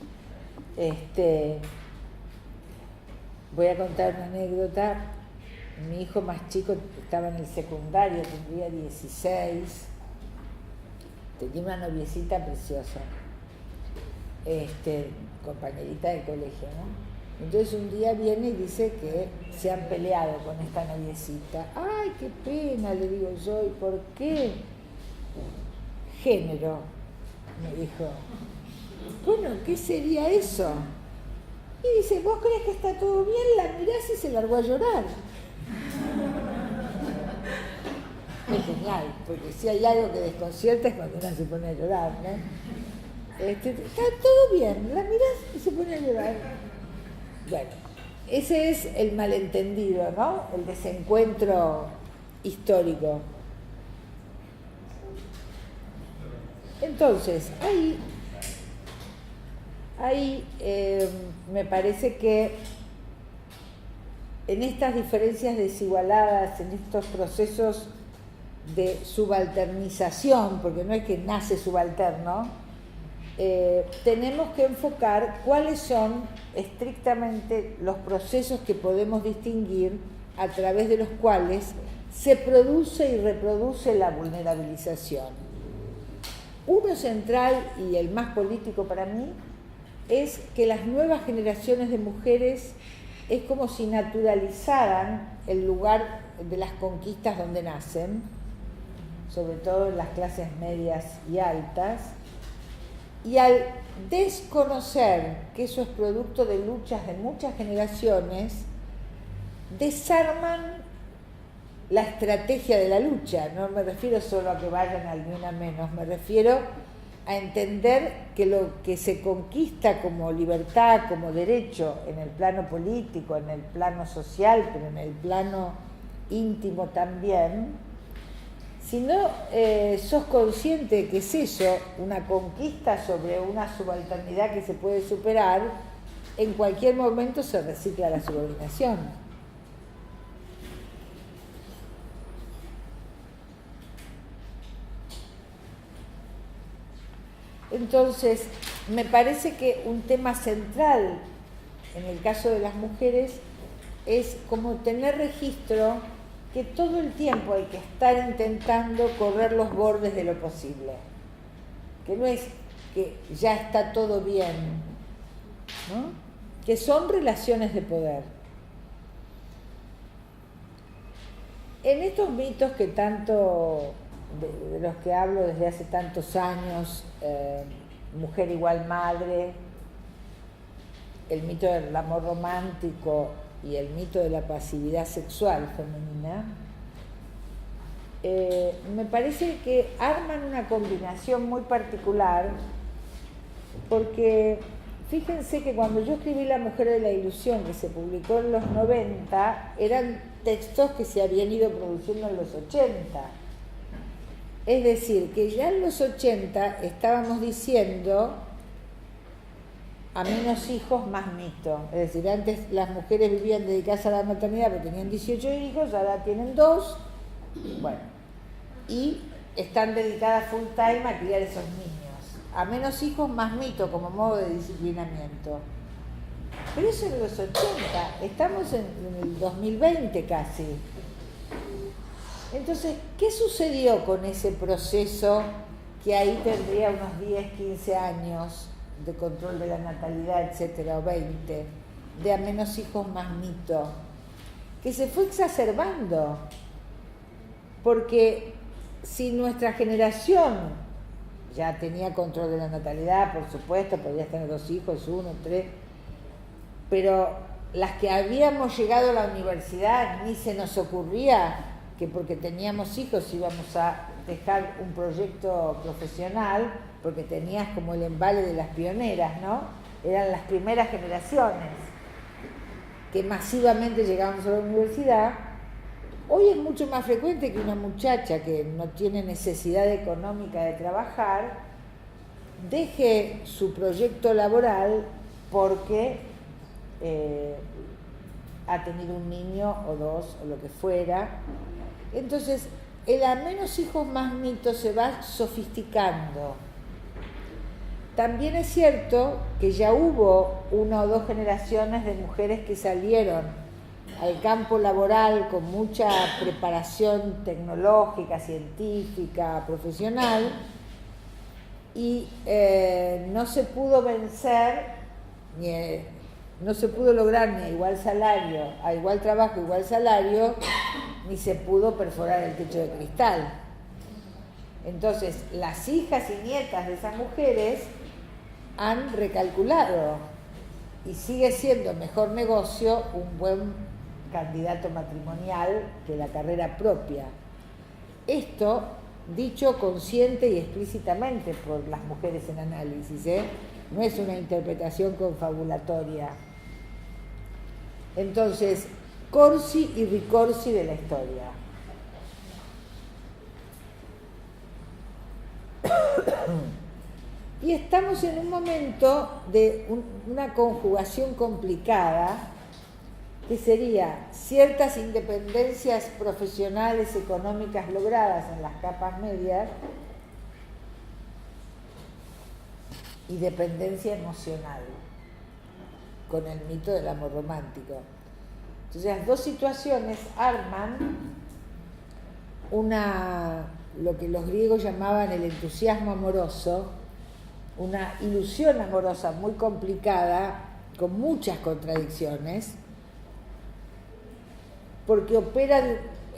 Voy a contar una anécdota. Mi hijo más chico estaba en el secundario, tendría 16. Tenía una noviecita preciosa, compañerita del colegio, ¿no? Entonces un día viene y dice que se han peleado con esta noviecita. ¡Ay, qué pena!, le digo yo. ¿Y por qué? Género, me dijo. Bueno, ¿qué sería eso? Y dice, ¿vos crees que está todo bien? La mirás y se largó a llorar. Es genial, porque si hay algo que desconcierta es cuando una se pone a llorar, ¿no? Está todo bien, la mirás y se pone a llorar. Bueno, ese es el malentendido, ¿no? El desencuentro histórico. Entonces, ahí me parece que en estas diferencias desigualadas, en estos procesos de subalternización, porque no es que nace subalterno, tenemos que enfocar cuáles son estrictamente los procesos que podemos distinguir a través de los cuales se produce y reproduce la vulnerabilización. Uno central y el más político para mí es que las nuevas generaciones de mujeres es como si naturalizaran el lugar de las conquistas donde nacen, sobre todo en las clases medias y altas, y al desconocer que eso es producto de luchas de muchas generaciones, desarman la estrategia de la lucha. No me refiero solo a que vayan al ni una menos, me refiero a entender que lo que se conquista como libertad, como derecho en el plano político, en el plano social, pero en el plano íntimo también, si no sos consciente de que es eso, una conquista sobre una subalternidad que se puede superar, en cualquier momento se recicla la subordinación. Entonces, me parece que un tema central en el caso de las mujeres es como tener registro que todo el tiempo hay que estar intentando correr los bordes de lo posible, que no es que ya está todo bien, ¿no? Que son relaciones de poder. En estos mitos que tanto, de los que hablo desde hace tantos años, mujer igual madre, el mito del amor romántico y el mito de la pasividad sexual femenina, me parece que arman una combinación muy particular, porque fíjense que cuando yo escribí La mujer de la ilusión, que se publicó en los 90, eran textos que se habían ido produciendo en los 80. Es decir, que ya en los 80 estábamos diciendo a menos hijos, más mito. Es decir, antes las mujeres vivían dedicadas a la maternidad porque tenían 18 hijos, ahora tienen 2, bueno, y están dedicadas full time a criar esos niños. A menos hijos, más mito como modo de disciplinamiento. Pero eso en los 80, estamos en el 2020 casi. Entonces, ¿qué sucedió con ese proceso que ahí tendría unos 10, 15 años de control de la natalidad, etcétera, o 20, de a menos hijos más mito, que se fue exacerbando? Porque si nuestra generación ya tenía control de la natalidad, por supuesto, podías tener 2 hijos, 1, 3, pero las que habíamos llegado a la universidad ni se nos ocurría que porque teníamos hijos íbamos a dejar un proyecto profesional, porque tenías como el embale de las pioneras, ¿no? Eran las primeras generaciones que masivamente llegábamos a la universidad. Hoy es mucho más frecuente que una muchacha que no tiene necesidad económica de trabajar deje su proyecto laboral porque ha tenido un niño o 2 o lo que fuera. Entonces, el a menos hijos más mito se va sofisticando. También es cierto que ya hubo 1 o 2 generaciones de mujeres que salieron al campo laboral con mucha preparación tecnológica, científica, profesional, y no se pudo vencer, no se pudo lograr ni a igual salario, a igual trabajo, igual salario, ni se pudo perforar el techo de cristal. Entonces, las hijas y nietas de esas mujeres han recalculado y sigue siendo mejor negocio un buen candidato matrimonial que la carrera propia. Esto dicho consciente y explícitamente por las mujeres en análisis, no es una interpretación confabulatoria. Entonces, corsi y ricorsi de la historia. Y estamos en un momento de una conjugación complicada, que sería ciertas independencias profesionales, económicas logradas en las capas medias y dependencia emocional con el mito del amor romántico. Entonces las 2 situaciones arman lo que los griegos llamaban el entusiasmo amoroso, una ilusión amorosa muy complicada, con muchas contradicciones, porque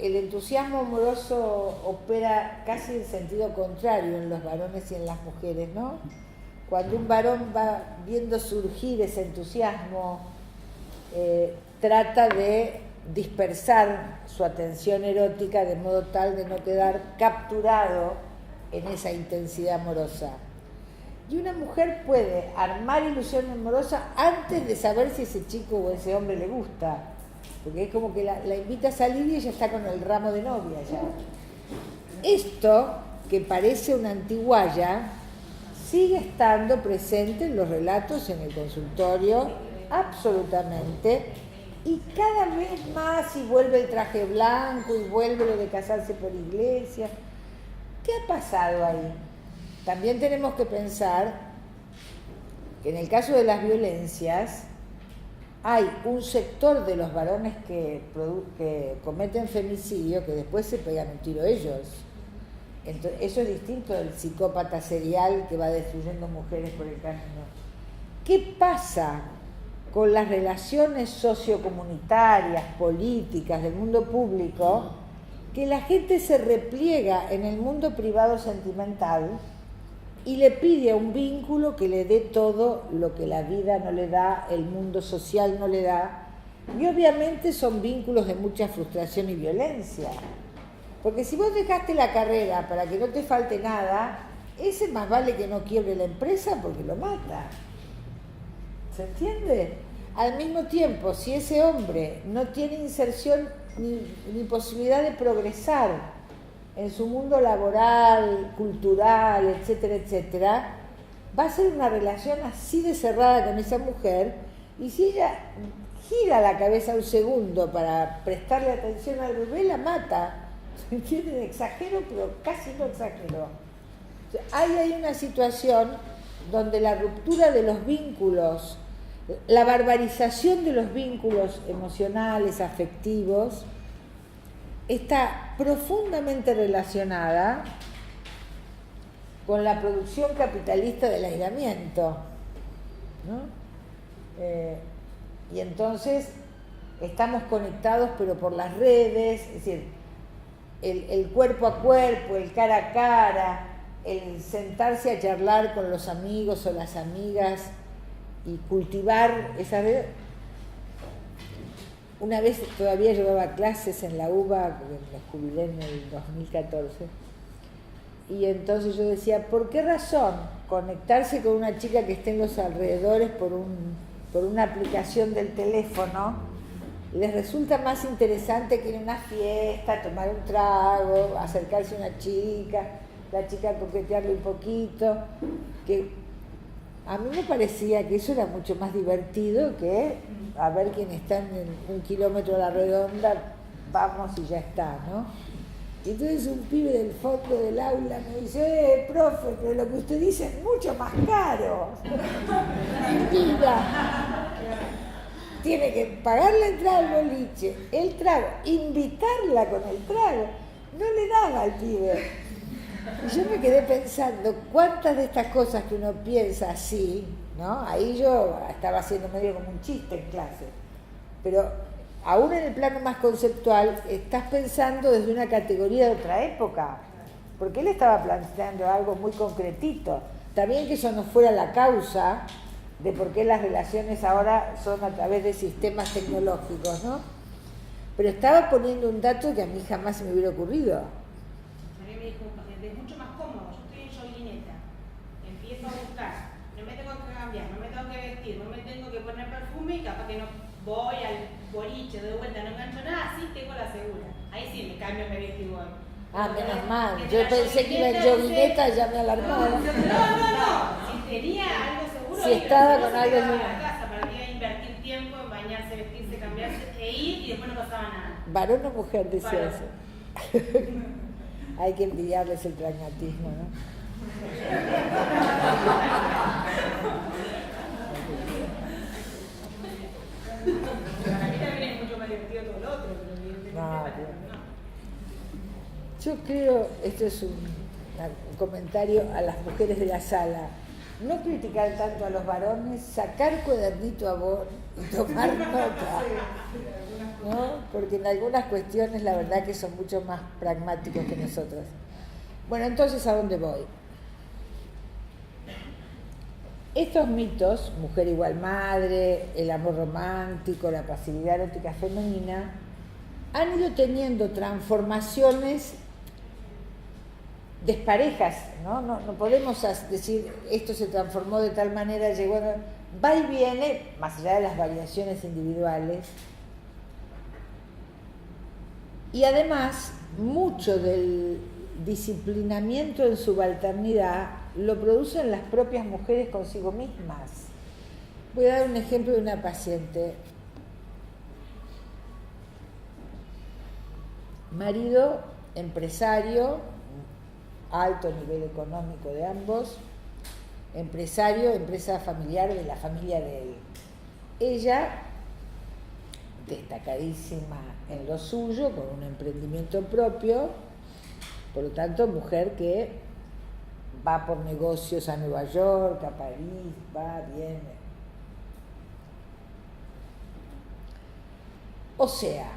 el entusiasmo amoroso opera casi en sentido contrario en los varones y en las mujeres, ¿no? Cuando un varón va viendo surgir ese entusiasmo, trata de dispersar su atención erótica de modo tal de no quedar capturado en esa intensidad amorosa. Y una mujer puede armar ilusión amorosa antes de saber si ese chico o ese hombre le gusta, porque es como que la invita a salir y ella está con el ramo de novia ya. Esto, que parece una antiguaya, sigue estando presente en los relatos en el consultorio, absolutamente, y cada vez más, y vuelve el traje blanco, y vuelve lo de casarse por iglesia. ¿Qué ha pasado ahí? También tenemos que pensar que en el caso de las violencias hay un sector de los varones que cometen femicidio que después se pegan un tiro ellos. Entonces, eso es distinto del psicópata serial que va destruyendo mujeres por el camino. ¿Qué pasa con las relaciones sociocomunitarias, políticas, del mundo público? Que la gente se repliega en el mundo privado sentimental y le pide a un vínculo que le dé todo lo que la vida no le da, el mundo social no le da, y obviamente son vínculos de mucha frustración y violencia. Porque si vos dejaste la carrera para que no te falte nada, ese más vale que no quiebre la empresa porque lo mata. ¿Se entiende? Al mismo tiempo, si ese hombre no tiene inserción ni posibilidad de progresar en su mundo laboral, cultural, etcétera, etcétera, va a ser una relación así de cerrada con esa mujer, y si ella gira la cabeza un segundo para prestarle atención al bebé, la mata. ¿Se entiende? Exagero, pero casi no exagero. O sea, hay una situación donde la ruptura de los vínculos, la barbarización de los vínculos emocionales, afectivos, está profundamente relacionada con la producción capitalista del aislamiento, ¿no? Y entonces estamos conectados pero por las redes, es decir, el cuerpo a cuerpo, el cara a cara, el sentarse a charlar con los amigos o las amigas y cultivar esa red. Una vez todavía llevaba clases en la UBA, porque me jubilé en el 2014, y entonces yo decía, ¿por qué razón conectarse con una chica que esté en los alrededores por una aplicación del teléfono les resulta más interesante que ir a una fiesta, tomar un trago, acercarse a una chica, la chica coquetearle un poquito? Que a mí me parecía que eso era mucho más divertido que a ver quién está en 1 kilómetro a la redonda, vamos y ya está, ¿no? Y entonces un pibe del fondo del aula me dice, profe, pero lo que usted dice es mucho más caro. Mira, tiene que pagar la entrada al boliche, el trago, invitarla con el trago. No le daba al pibe. Y yo me quedé pensando, ¿cuántas de estas cosas que uno piensa así, ¿no? Ahí yo estaba haciendo medio como un chiste en clase, pero aún en el plano más conceptual estás pensando desde una categoría de otra época, porque él estaba planteando algo muy concretito. También que eso no fuera la causa de por qué las relaciones ahora son a través de sistemas tecnológicos, ¿no? Pero estaba poniendo un dato que a mí jamás se me hubiera ocurrido. A mí me dijo un paciente, es mucho más cómodo, yo estoy en joguineta, empiezo a buscar, no me tengo que cambiar, no me tengo que vestir, no me tengo que poner perfume y capaz que no voy al boliche de vuelta, no engancho nada, sí tengo la segura. Ahí sí me cambio, me visto y voy. Ah, menos mal, yo pensé que iba en joguineta y ya me alarmó. No, si tenía algo seguro, si estaba con algo en la casa, para que invertir tiempo en bañarse, vestirse, cambiarse e ir y después no pasaba nada. Varón o mujer decía Varón. eso. Hay que envidiarles el pragmatismo, ¿no? Para mí también es mucho más divertido todo lo otro, pero evidentemente no. Yo creo, esto es un comentario a las mujeres de la sala, no criticar tanto a los varones, sacar cuadernito a vos y tomar nota, ¿no? Porque en algunas cuestiones la verdad que son mucho más pragmáticos que nosotros. Bueno, entonces, ¿a dónde voy? Estos mitos, mujer igual madre, el amor romántico, la pasividad erótica femenina, han ido teniendo transformaciones desparejas, ¿no? No podemos decir esto se transformó de tal manera, llegó, va y viene, más allá de las variaciones individuales. Y además, mucho del disciplinamiento en subalternidad lo producen las propias mujeres consigo mismas. Voy a dar un ejemplo de una paciente. Marido, empresario, alto nivel económico de ambos, empresario, empresa familiar de la familia de él. Ella, destacadísima en lo suyo, con un emprendimiento propio, por lo tanto, mujer que va por negocios a Nueva York, a París, va, viene. O sea,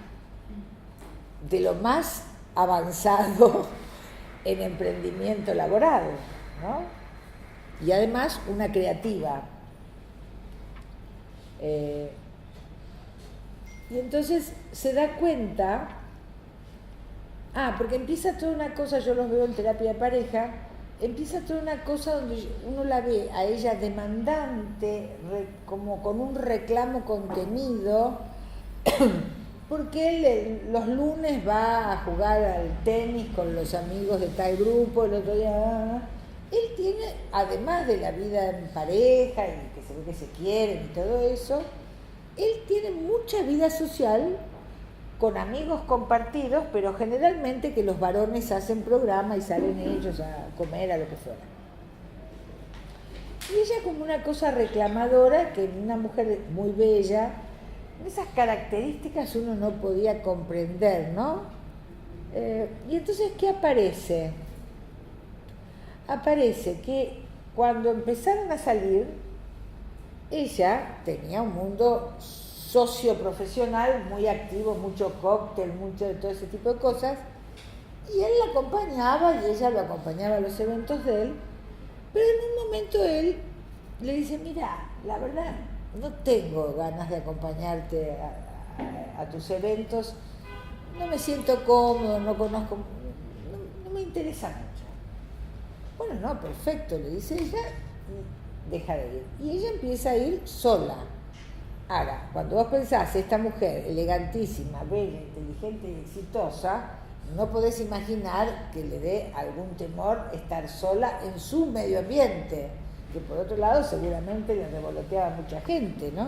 de lo más avanzado en emprendimiento laboral, ¿no? y además una creativa. Y entonces se da cuenta, porque empieza toda una cosa, yo los veo en terapia de pareja, empieza toda una cosa donde uno la ve a ella demandante, como con un reclamo contenido, porque él los lunes va a jugar al tenis con los amigos de tal grupo, el otro día... Él tiene, además de la vida en pareja y que se ve que se quieren y todo eso, él tiene mucha vida social con amigos compartidos, pero generalmente que los varones hacen programa y salen ellos a comer, a lo que fuera. Y ella como una cosa reclamadora, que una mujer muy bella, esas características uno no podía comprender, ¿no? Y entonces, ¿qué aparece? Aparece que cuando empezaron a salir, ella tenía un mundo socioprofesional muy activo, mucho cóctel, mucho de todo ese tipo de cosas, y él la acompañaba y ella lo acompañaba a los eventos de él, pero en un momento él le dice, mira, la verdad, no tengo ganas de acompañarte a tus eventos, no me siento cómodo, no conozco, no me interesa mucho. Bueno, no, perfecto, le dice ella, y deja de ir. Y ella empieza a ir sola. Ahora, cuando vos pensás, esta mujer elegantísima, bella, inteligente y exitosa, no podés imaginar que le dé algún temor estar sola en su medio ambiente, que por otro lado seguramente le revoloteaba a mucha gente, ¿no?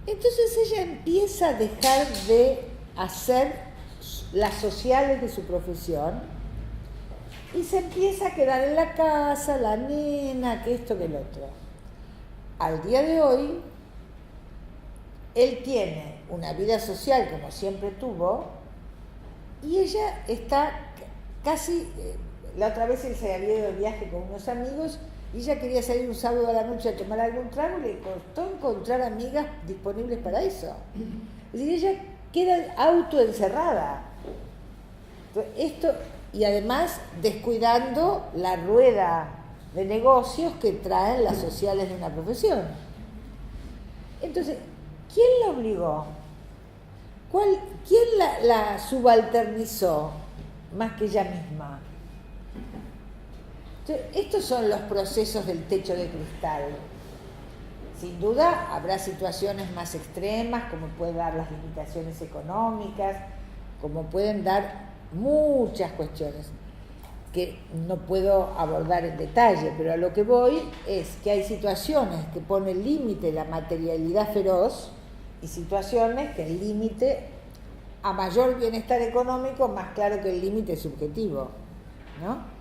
Entonces ella empieza a dejar de hacer las sociales de su profesión y se empieza a quedar en la casa, la nena, que esto, que el otro. Al día de hoy, él tiene una vida social como siempre tuvo y ella está casi, la otra vez él se había ido de viaje con unos amigos y ella quería salir un sábado a la noche a tomar algún trago y le costó encontrar amigas disponibles para eso. Es decir, ella queda autoencerrada. Esto, y además descuidando la rueda de negocios que traen las sociales de una profesión. Entonces, ¿quién la obligó? ¿Quién la subalternizó más que ella misma? Entonces, estos son los procesos del techo de cristal. Sin duda habrá situaciones más extremas, como pueden dar las limitaciones económicas, como pueden dar muchas cuestiones que no puedo abordar en detalle, pero a lo que voy es que hay situaciones que ponen límite la materialidad feroz y situaciones que el límite, a mayor bienestar económico, más claro que el límite es subjetivo, ¿no?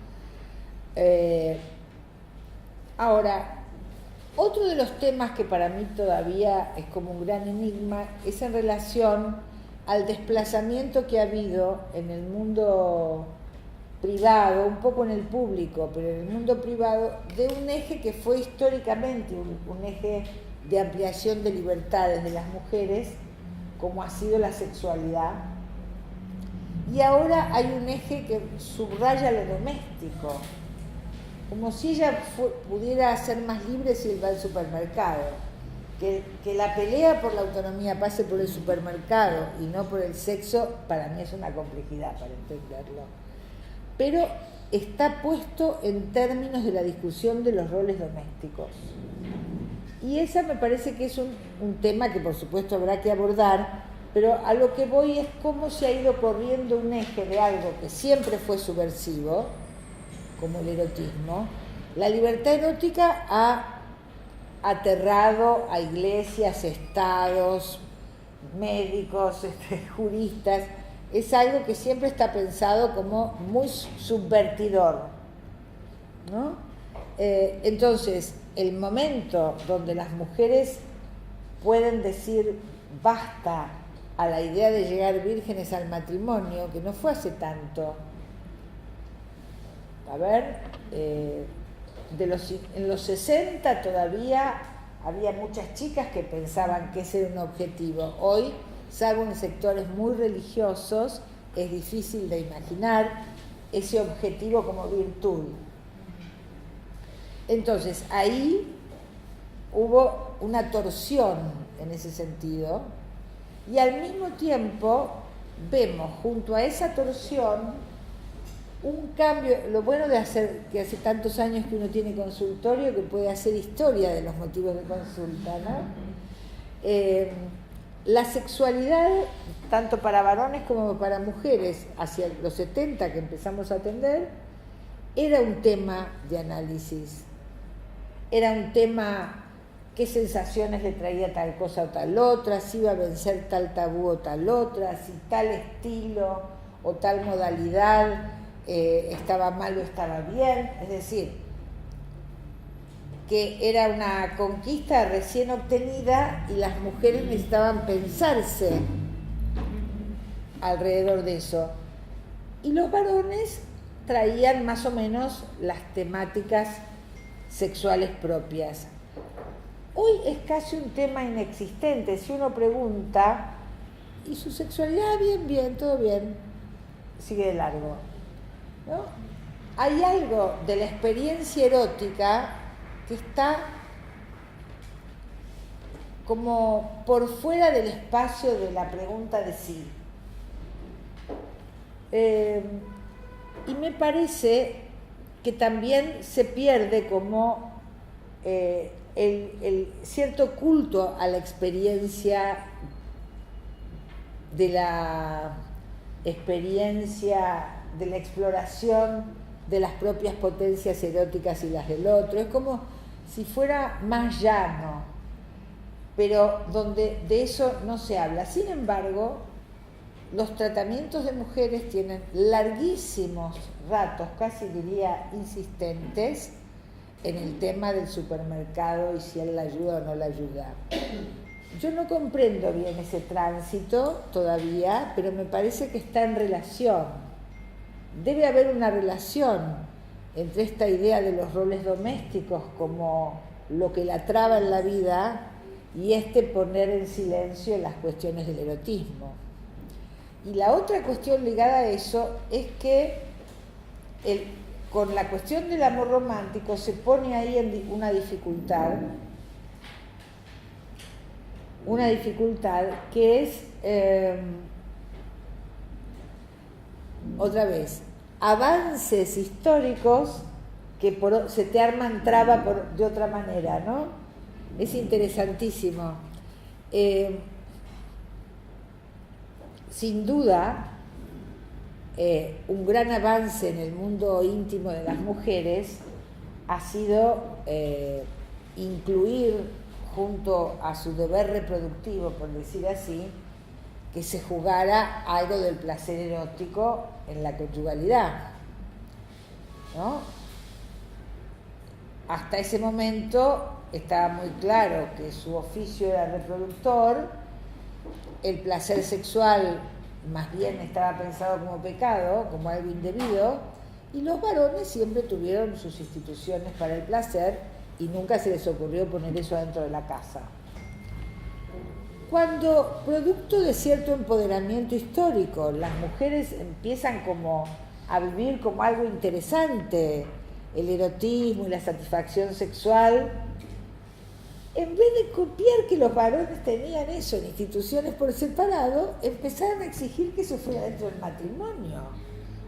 Ahora, otro de los temas que para mí todavía es como un gran enigma es en relación al desplazamiento que ha habido en el mundo privado, un poco en el público, pero en el mundo privado, de un eje que fue históricamente un eje de ampliación de libertades de las mujeres, como ha sido la sexualidad. Y ahora hay un eje que subraya lo doméstico, como si ella pudiera ser más libre si él va al supermercado. Que la pelea por la autonomía pase por el supermercado y no por el sexo, para mí es una complejidad para entenderlo. Pero está puesto en términos de la discusión de los roles domésticos. Y esa me parece que es un tema que por supuesto habrá que abordar, pero a lo que voy es cómo se ha ido corriendo un eje de algo que siempre fue subversivo, como el erotismo. La libertad erótica ha aterrado a iglesias, estados, médicos, juristas. Es algo que siempre está pensado como muy subvertidor, ¿no? Entonces, el momento donde las mujeres pueden decir basta a la idea de llegar vírgenes al matrimonio, que no fue hace tanto. A ver, en los 60 todavía había muchas chicas que pensaban que ese era un objetivo. Hoy, salvo en sectores muy religiosos, es difícil de imaginar ese objetivo como virtud. Entonces, ahí hubo una torsión en ese sentido, y al mismo tiempo vemos junto a esa torsión un cambio. Lo bueno de hacer, que hace tantos años que uno tiene consultorio, que puede hacer historia de los motivos de consulta, ¿no? La sexualidad, tanto para varones como para mujeres, hacia los 70 que empezamos a atender, era un tema de análisis, era un tema qué sensaciones le traía tal cosa o tal otra, si iba a vencer tal tabú o tal otra, si tal estilo o tal modalidad estaba mal o estaba bien. Es decir, que era una conquista recién obtenida y las mujeres necesitaban pensarse alrededor de eso. Y los varones traían más o menos las temáticas sexuales propias. Hoy es casi un tema inexistente. Si uno pregunta, ¿y su sexualidad? Bien, bien, todo bien. Sigue de largo, ¿no? Hay algo de la experiencia erótica que está como por fuera del espacio de la pregunta de sí. Y me parece que también se pierde como el cierto culto a la experiencia de la exploración de las propias potencias eróticas y las del otro. Es como si fuera más llano, pero donde de eso no se habla. Sin embargo, los tratamientos de mujeres tienen larguísimos ratos, casi diría insistentes, en el tema del supermercado y si él la ayuda o no la ayuda. Yo no comprendo bien ese tránsito todavía, pero me parece que está en relación. Debe haber una relación entre esta idea de los roles domésticos como lo que la traba en la vida y poner en silencio las cuestiones del erotismo. Y la otra cuestión ligada a eso es que con la cuestión del amor romántico se pone ahí en una dificultad que es, otra vez, avances históricos que se te arman traba de otra manera, ¿no? Es interesantísimo. Sin duda, un gran avance en el mundo íntimo de las mujeres ha sido incluir junto a su deber reproductivo, por decir así, que se jugara algo del placer erótico en la conyugalidad, ¿no? Hasta ese momento estaba muy claro que su oficio era reproductor, el placer sexual más bien estaba pensado como pecado, como algo indebido, y los varones siempre tuvieron sus instituciones para el placer y nunca se les ocurrió poner eso dentro de la casa. Cuando, producto de cierto empoderamiento histórico, las mujeres empiezan como a vivir como algo interesante el erotismo y la satisfacción sexual, en vez de copiar que los varones tenían eso en instituciones por separado, empezaron a exigir que eso fuera dentro del matrimonio.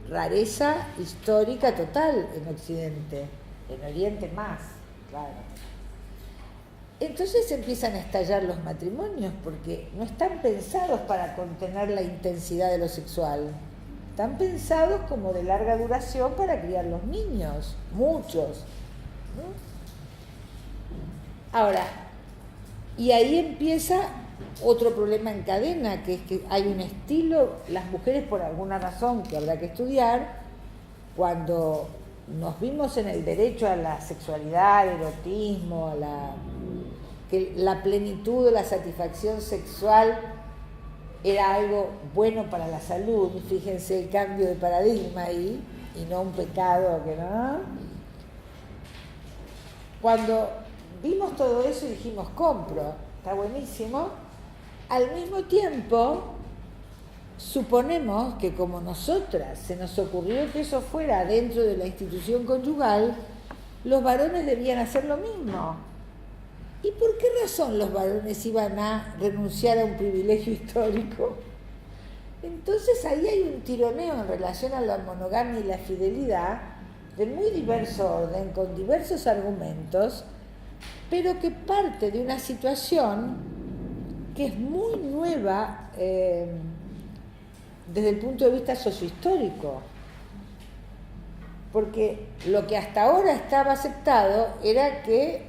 Rareza histórica total en Occidente, en Oriente más, claro. Entonces empiezan a estallar los matrimonios porque no están pensados para contener la intensidad de lo sexual. Están pensados como de larga duración para criar los niños, muchos, ¿no? Ahora, y ahí empieza otro problema en cadena, que es que hay un estilo, las mujeres por alguna razón que habrá que estudiar, cuando nos vimos en el derecho a la sexualidad, al erotismo, que la plenitud de la satisfacción sexual era algo bueno para la salud, fíjense el cambio de paradigma ahí, y no un pecado, que no. Cuando vimos todo eso y dijimos, compro, está buenísimo, al mismo tiempo suponemos que como nosotras se nos ocurrió que eso fuera dentro de la institución conyugal, los varones debían hacer lo mismo. ¿Y por qué razón los varones iban a renunciar a un privilegio histórico? Entonces ahí hay un tironeo en relación a la monogamia y la fidelidad de muy diverso orden, con diversos argumentos, pero que parte de una situación que es muy nueva desde el punto de vista sociohistórico. Porque lo que hasta ahora estaba aceptado era que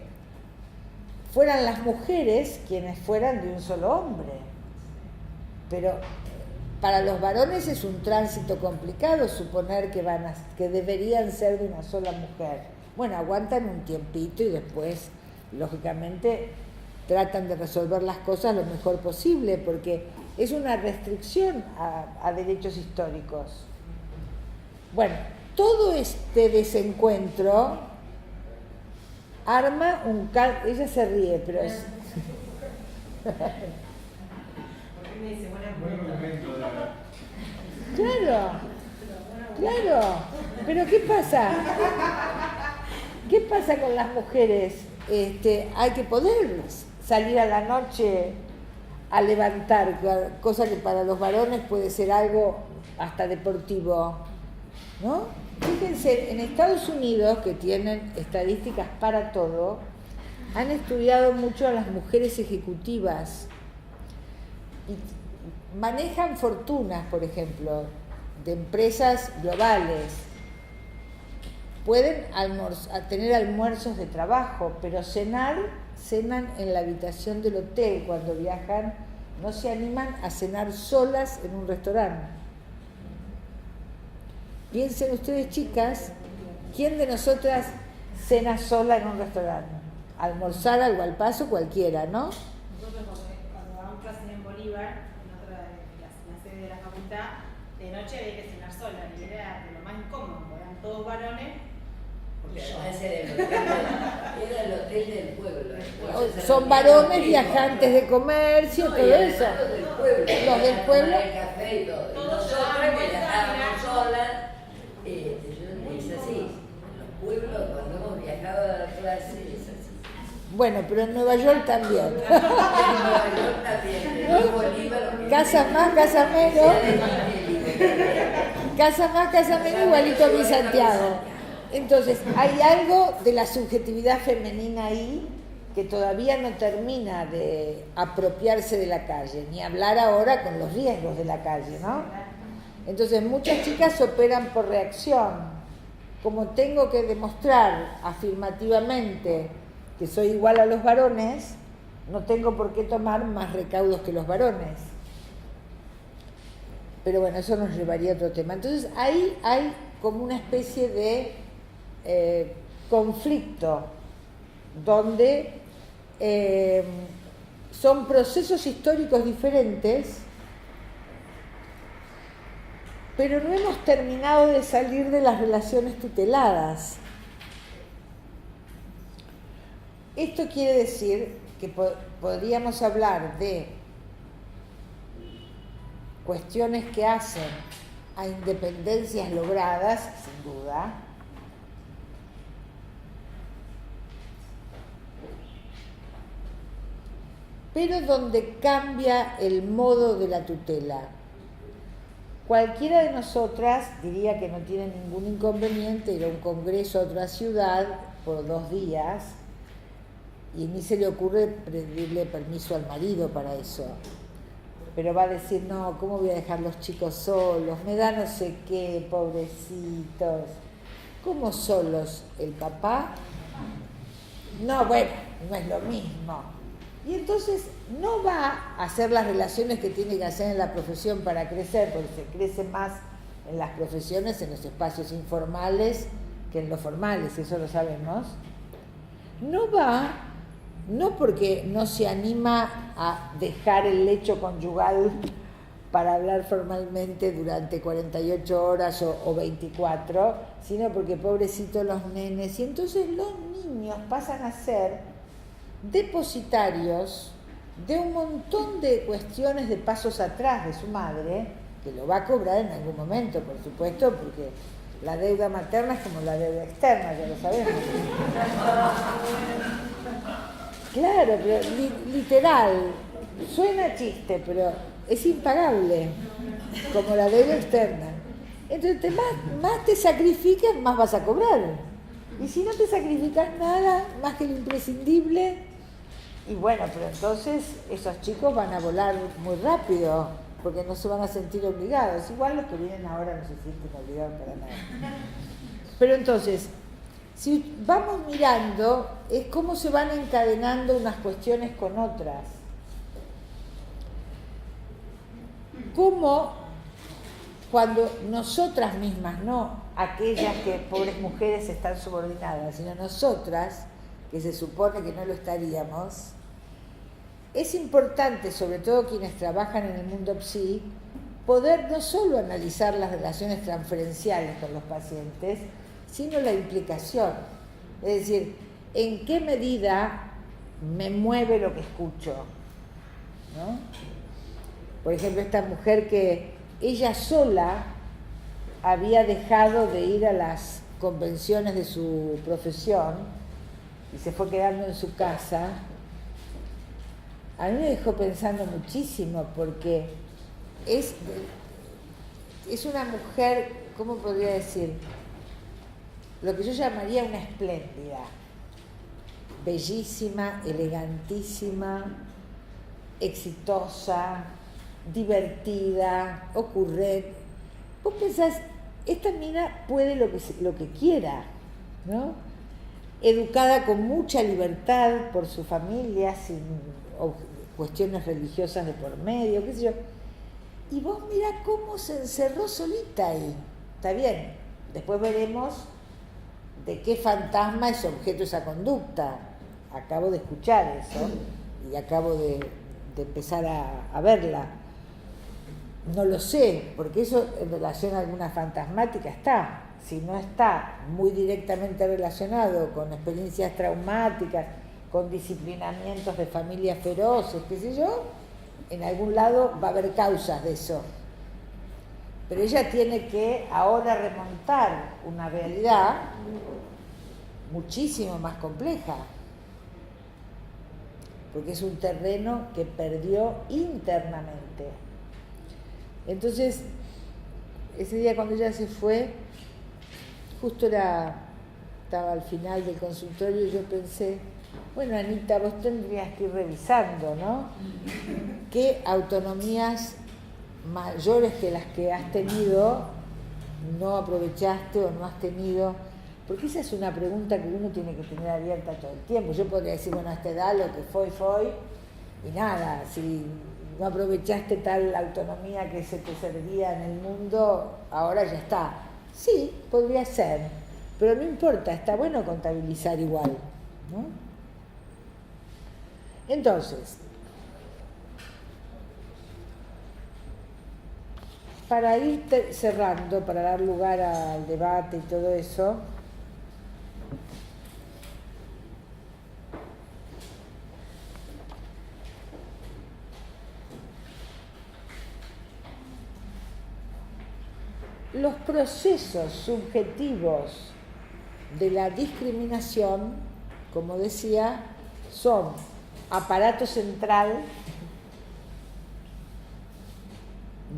fueran las mujeres quienes fueran de un solo hombre. Pero para los varones es un tránsito complicado suponer que deberían ser de una sola mujer. Bueno, aguantan un tiempito y después, lógicamente, tratan de resolver las cosas lo mejor posible, porque es una restricción a derechos históricos. Bueno, todo este desencuentro arma un ella se ríe, pero es... Claro, pero ¿qué pasa? ¿Qué pasa con las mujeres? Hay que poder salir a la noche a levantar, cosa que para los varones puede ser algo hasta deportivo, ¿no? Fíjense, en Estados Unidos, que tienen estadísticas para todo, han estudiado mucho a las mujeres ejecutivas y manejan fortunas, por ejemplo, de empresas globales. Pueden tener almuerzos de trabajo, pero cenan en la habitación del hotel. Cuando viajan, no se animan a cenar solas en un restaurante. Piensen ustedes, chicas, ¿quién de nosotras cena sola en un restaurante? Almorzar algo al paso, cualquiera, ¿no? Nosotros cuando damos clases en Bolívar, en otra de la sede de la facultad, de noche había que cenar sola, y era de lo más incómodo, eran todos varones. Porque además era el hotel del pueblo. Son varones viajantes de comercio, todo eso. Los del pueblo. El café y todo. Todos nosotros que viajábamos solas, es así. En los pueblos, cuando hemos viajado a la clase, es así. Bueno, pero en Nueva York también. En Nueva York también. En Bolívar. Casa más, casa menos. Casa más, casa menos, igualito a mi Santiago. Entonces, hay algo de la subjetividad femenina ahí que todavía no termina de apropiarse de la calle, ni hablar ahora con los riesgos de la calle, ¿no? Entonces, muchas chicas operan por reacción. Como tengo que demostrar afirmativamente que soy igual a los varones, no tengo por qué tomar más recaudos que los varones. Pero bueno, eso nos llevaría a otro tema. Entonces, ahí hay como una especie de conflicto donde son procesos históricos diferentes, pero no hemos terminado de salir de las relaciones tuteladas. Esto quiere decir que podríamos hablar de cuestiones que hacen a independencias logradas, sin duda, pero donde cambia el modo de la tutela. Cualquiera de nosotras diría que no tiene ningún inconveniente ir a un congreso a otra ciudad por 2 días y ni se le ocurre pedirle permiso al marido para eso. Pero va a decir, no, ¿cómo voy a dejar los chicos solos? Me da no sé qué, pobrecitos. ¿Cómo solos? ¿El papá? No, bueno, no es lo mismo. Y entonces no va a hacer las relaciones que tiene que hacer en la profesión para crecer, porque se crece más en las profesiones, en los espacios informales, que en los formales, eso lo sabemos. No va, no porque no se anima a dejar el lecho conyugal para hablar formalmente durante 48 horas o 24, sino porque pobrecitos los nenes. Y entonces los niños pasan a ser depositarios de un montón de cuestiones de pasos atrás de su madre, que lo va a cobrar en algún momento, por supuesto, porque La deuda materna es como la deuda externa, ya lo sabemos. Claro, pero literal, suena chiste, pero es impagable, como la deuda externa. Entonces, más te sacrificas, más vas a cobrar. Y si no te sacrificas nada, más que lo imprescindible, y bueno, pero entonces esos chicos van a volar muy rápido, porque no se van a sentir obligados. Igual los que vienen ahora no se sienten obligados para nada. Pero entonces, si vamos mirando, es cómo se van encadenando unas cuestiones con otras. Cómo cuando nosotras mismas, no aquellas que pobres mujeres están subordinadas, sino nosotras, que se supone que no lo estaríamos, es importante, sobre todo quienes trabajan en el mundo psi, poder no solo analizar las relaciones transferenciales con los pacientes, sino la implicación. Es decir, en qué medida me mueve lo que escucho, ¿no? Por ejemplo, esta mujer que ella sola había dejado de ir a las convenciones de su profesión y se fue quedando en su casa, a mí me dejó pensando muchísimo, porque es una mujer, ¿cómo podría decir? Lo que yo llamaría una espléndida, bellísima, elegantísima, exitosa, divertida, ocurrente. Vos pensás, esta mina puede lo que quiera, ¿no? Educada con mucha libertad por su familia, sin cuestiones religiosas de por medio, qué sé yo. Y vos mirá cómo se encerró solita ahí. Está bien, después veremos de qué fantasma es objeto esa conducta. Acabo de escuchar eso y acabo de empezar a verla. No lo sé, porque eso en relación a alguna fantasmática está. Si no está muy directamente relacionado con experiencias traumáticas, con disciplinamientos de familias feroces, qué sé yo, en algún lado va a haber causas de eso. Pero ella tiene que ahora remontar una realidad muchísimo más compleja, porque es un terreno que perdió internamente. Entonces, ese día cuando ella se fue, justo estaba al final del consultorio y yo pensé, bueno, Anita, vos tendrías que ir revisando, ¿no? ¿Qué autonomías mayores que las que has tenido no aprovechaste o no has tenido? Porque esa es una pregunta que uno tiene que tener abierta todo el tiempo. Yo podría decir, bueno, a esta edad lo que fue, y nada, si no aprovechaste tal autonomía que se te servía en el mundo, ahora ya está. Sí, podría ser, pero no importa, está bueno contabilizar igual, ¿no? Entonces, para ir cerrando, para dar lugar al debate y todo eso, los procesos subjetivos de la discriminación, como decía, son aparato central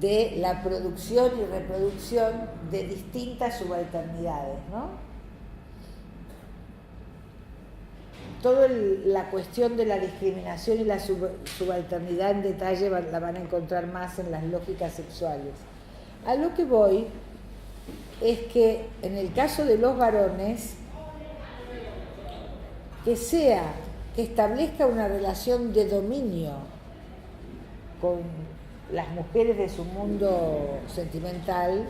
de la producción y reproducción de distintas subalternidades, ¿no? Toda la cuestión de la discriminación y la subalternidad en detalle la van a encontrar más en las lógicas sexuales. A lo que voy es que en el caso de los varones, que establezca una relación de dominio con las mujeres de su mundo sentimental,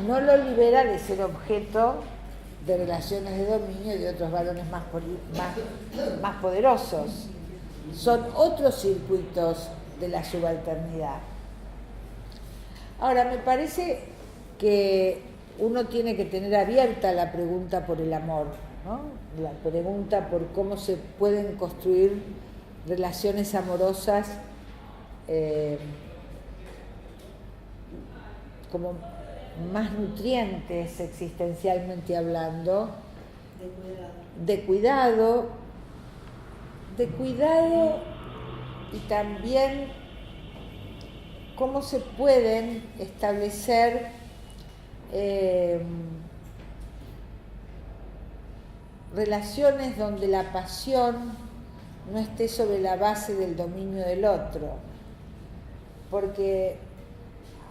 no lo libera de ser objeto de relaciones de dominio de otros varones más poderosos. Son otros circuitos de la subalternidad. Ahora, me parece que uno tiene que tener abierta la pregunta por el amor, ¿no? La pregunta por cómo se pueden construir relaciones amorosas como más nutrientes existencialmente hablando, de cuidado y también cómo se pueden establecer relaciones donde la pasión no esté sobre la base del dominio del otro, porque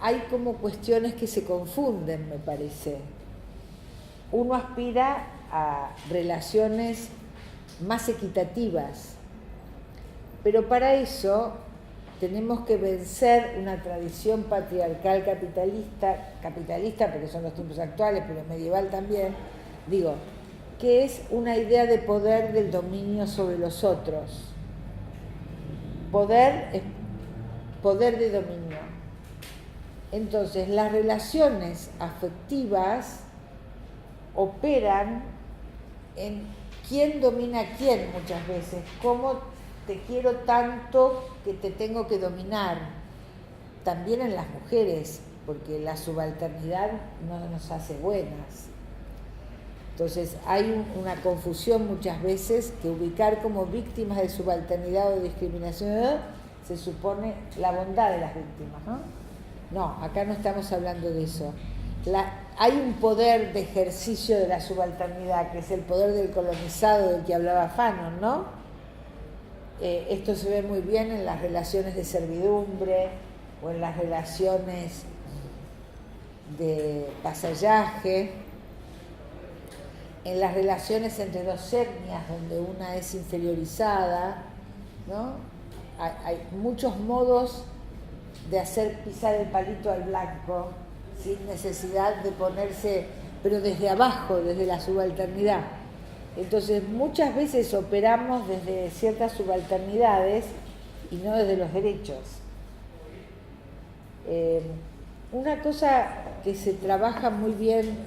hay como cuestiones que se confunden, me parece. Uno aspira a relaciones más equitativas, pero para eso tenemos que vencer una tradición patriarcal capitalista porque son los tiempos actuales, pero medieval también, digo, que es una idea de poder del dominio sobre los otros. Poder es poder de dominio. Entonces, las relaciones afectivas operan en quién domina a quién muchas veces, cómo te quiero tanto que te tengo que dominar. También en las mujeres, porque la subalternidad no nos hace buenas. Entonces hay una confusión muchas veces que ubicar como víctimas de subalternidad o de discriminación se supone la bondad de las víctimas, ¿no? No, acá no estamos hablando de eso. Hay un poder de ejercicio de la subalternidad, que es el poder del colonizado del que hablaba Fanon, ¿no? Esto se ve muy bien en las relaciones de servidumbre o en las relaciones de vasallaje, en las relaciones entre dos etnias donde una es inferiorizada, ¿no? Hay muchos modos de hacer pisar el palito al blanco sin necesidad de ponerse, pero desde abajo, desde la subalternidad. Entonces muchas veces operamos desde ciertas subalternidades y no desde los derechos. Una cosa que se trabaja muy bien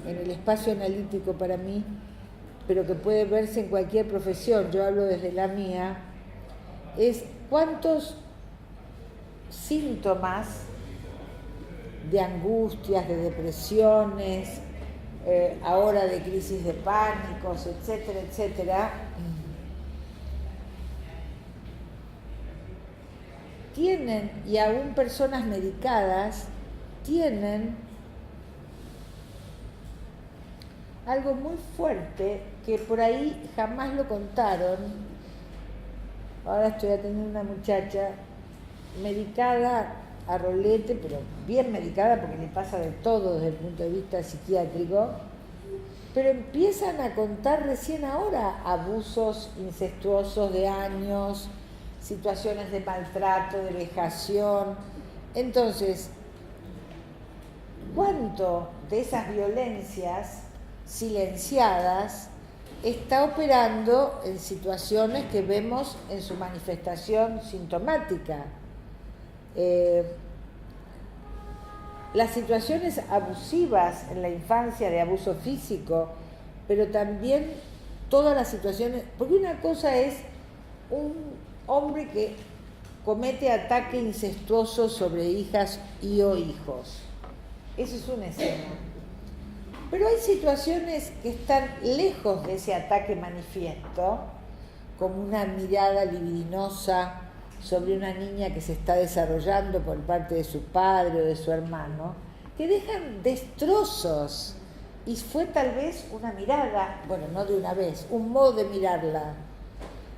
en el espacio analítico para mí, pero que puede verse en cualquier profesión, yo hablo desde la mía, es cuántos síntomas de angustias, de depresiones, ahora de crisis de pánicos, etcétera, etcétera, tienen, y aún personas medicadas, tienen algo muy fuerte que por ahí jamás lo contaron. Ahora estoy atendiendo a una muchacha medicada a rolete, pero bien medicada porque le pasa de todo desde el punto de vista psiquiátrico, pero empiezan a contar recién ahora abusos incestuosos de años, situaciones de maltrato, de vejación. Entonces, ¿cuánto de esas violencias silenciadas está operando en situaciones que vemos en su manifestación sintomática? Las situaciones abusivas en la infancia de abuso físico, pero también todas las situaciones, porque una cosa es un hombre que comete ataque incestuoso sobre hijas y o hijos, eso es una escena, pero hay situaciones que están lejos de ese ataque manifiesto, como una mirada libidinosa sobre una niña que se está desarrollando por parte de su padre o de su hermano, que dejan destrozos. Y fue tal vez una mirada, bueno, no de una vez, un modo de mirarla.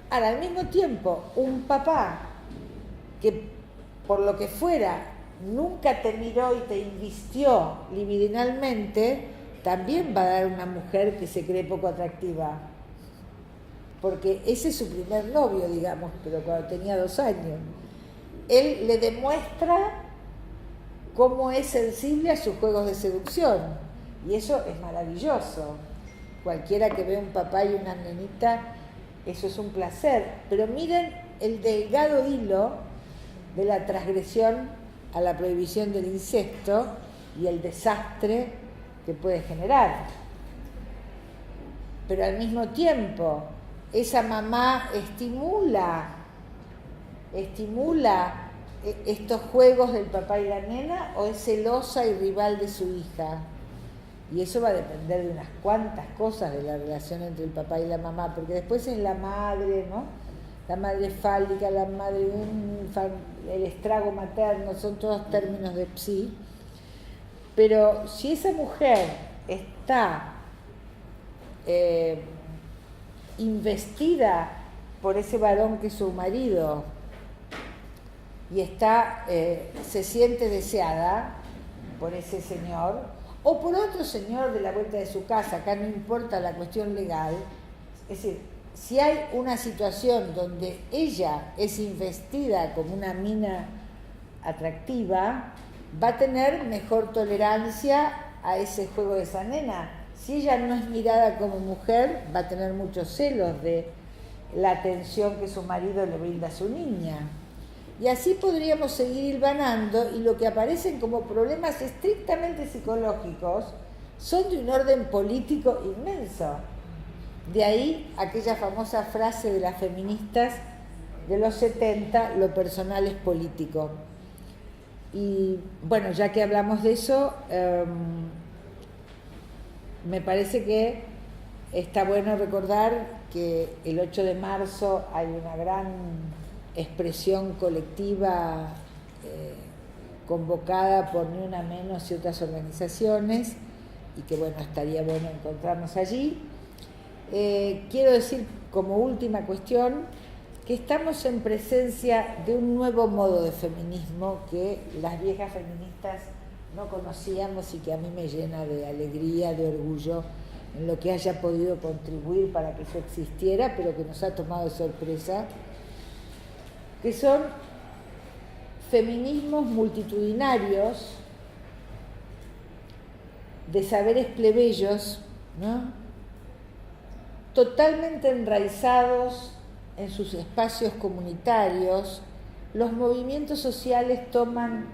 Ahora, al mismo tiempo, un papá que, por lo que fuera, nunca te miró y te invistió libidinalmente, también va a dar una mujer que se cree poco atractiva. Porque ese es su primer novio, digamos, pero cuando tenía 2 años. Él le demuestra cómo es sensible a sus juegos de seducción. Y eso es maravilloso. Cualquiera que ve un papá y una nenita, eso es un placer. Pero miren el delgado hilo de la transgresión a la prohibición del incesto y el desastre que puede generar. Pero al mismo tiempo, esa mamá estimula estos juegos del papá y la nena o es celosa y rival de su hija. Y eso va a depender de unas cuantas cosas de la relación entre el papá y la mamá, porque después es la madre, ¿no? La madre fálica, la madre, el estrago materno, son todos términos de psi. Pero si esa mujer está investida por ese varón que es su marido y está, se siente deseada por ese señor, o por otro señor de la vuelta de su casa, acá no importa la cuestión legal, es decir, si hay una situación donde ella es investida como una mina atractiva, va a tener mejor tolerancia a ese juego de esa nena. Si ella no es mirada como mujer, va a tener muchos celos de la atención que su marido le brinda a su niña. Y así podríamos seguir hilvanando, y lo que aparecen como problemas estrictamente psicológicos son de un orden político inmenso. De ahí aquella famosa frase de las feministas de los 70, lo personal es político. Y bueno, ya que hablamos de eso, me parece que está bueno recordar que el 8 de marzo hay una gran expresión colectiva convocada por Ni Una Menos y otras organizaciones, y que bueno, estaría bueno encontrarnos allí. Quiero decir como última cuestión que estamos en presencia de un nuevo modo de feminismo que las viejas feministas no conocíamos y que a mí me llena de alegría, de orgullo en lo que haya podido contribuir para que eso existiera, pero que nos ha tomado de sorpresa, que son feminismos multitudinarios de saberes plebeyos, ¿no? Totalmente enraizados en sus espacios comunitarios. Los movimientos sociales toman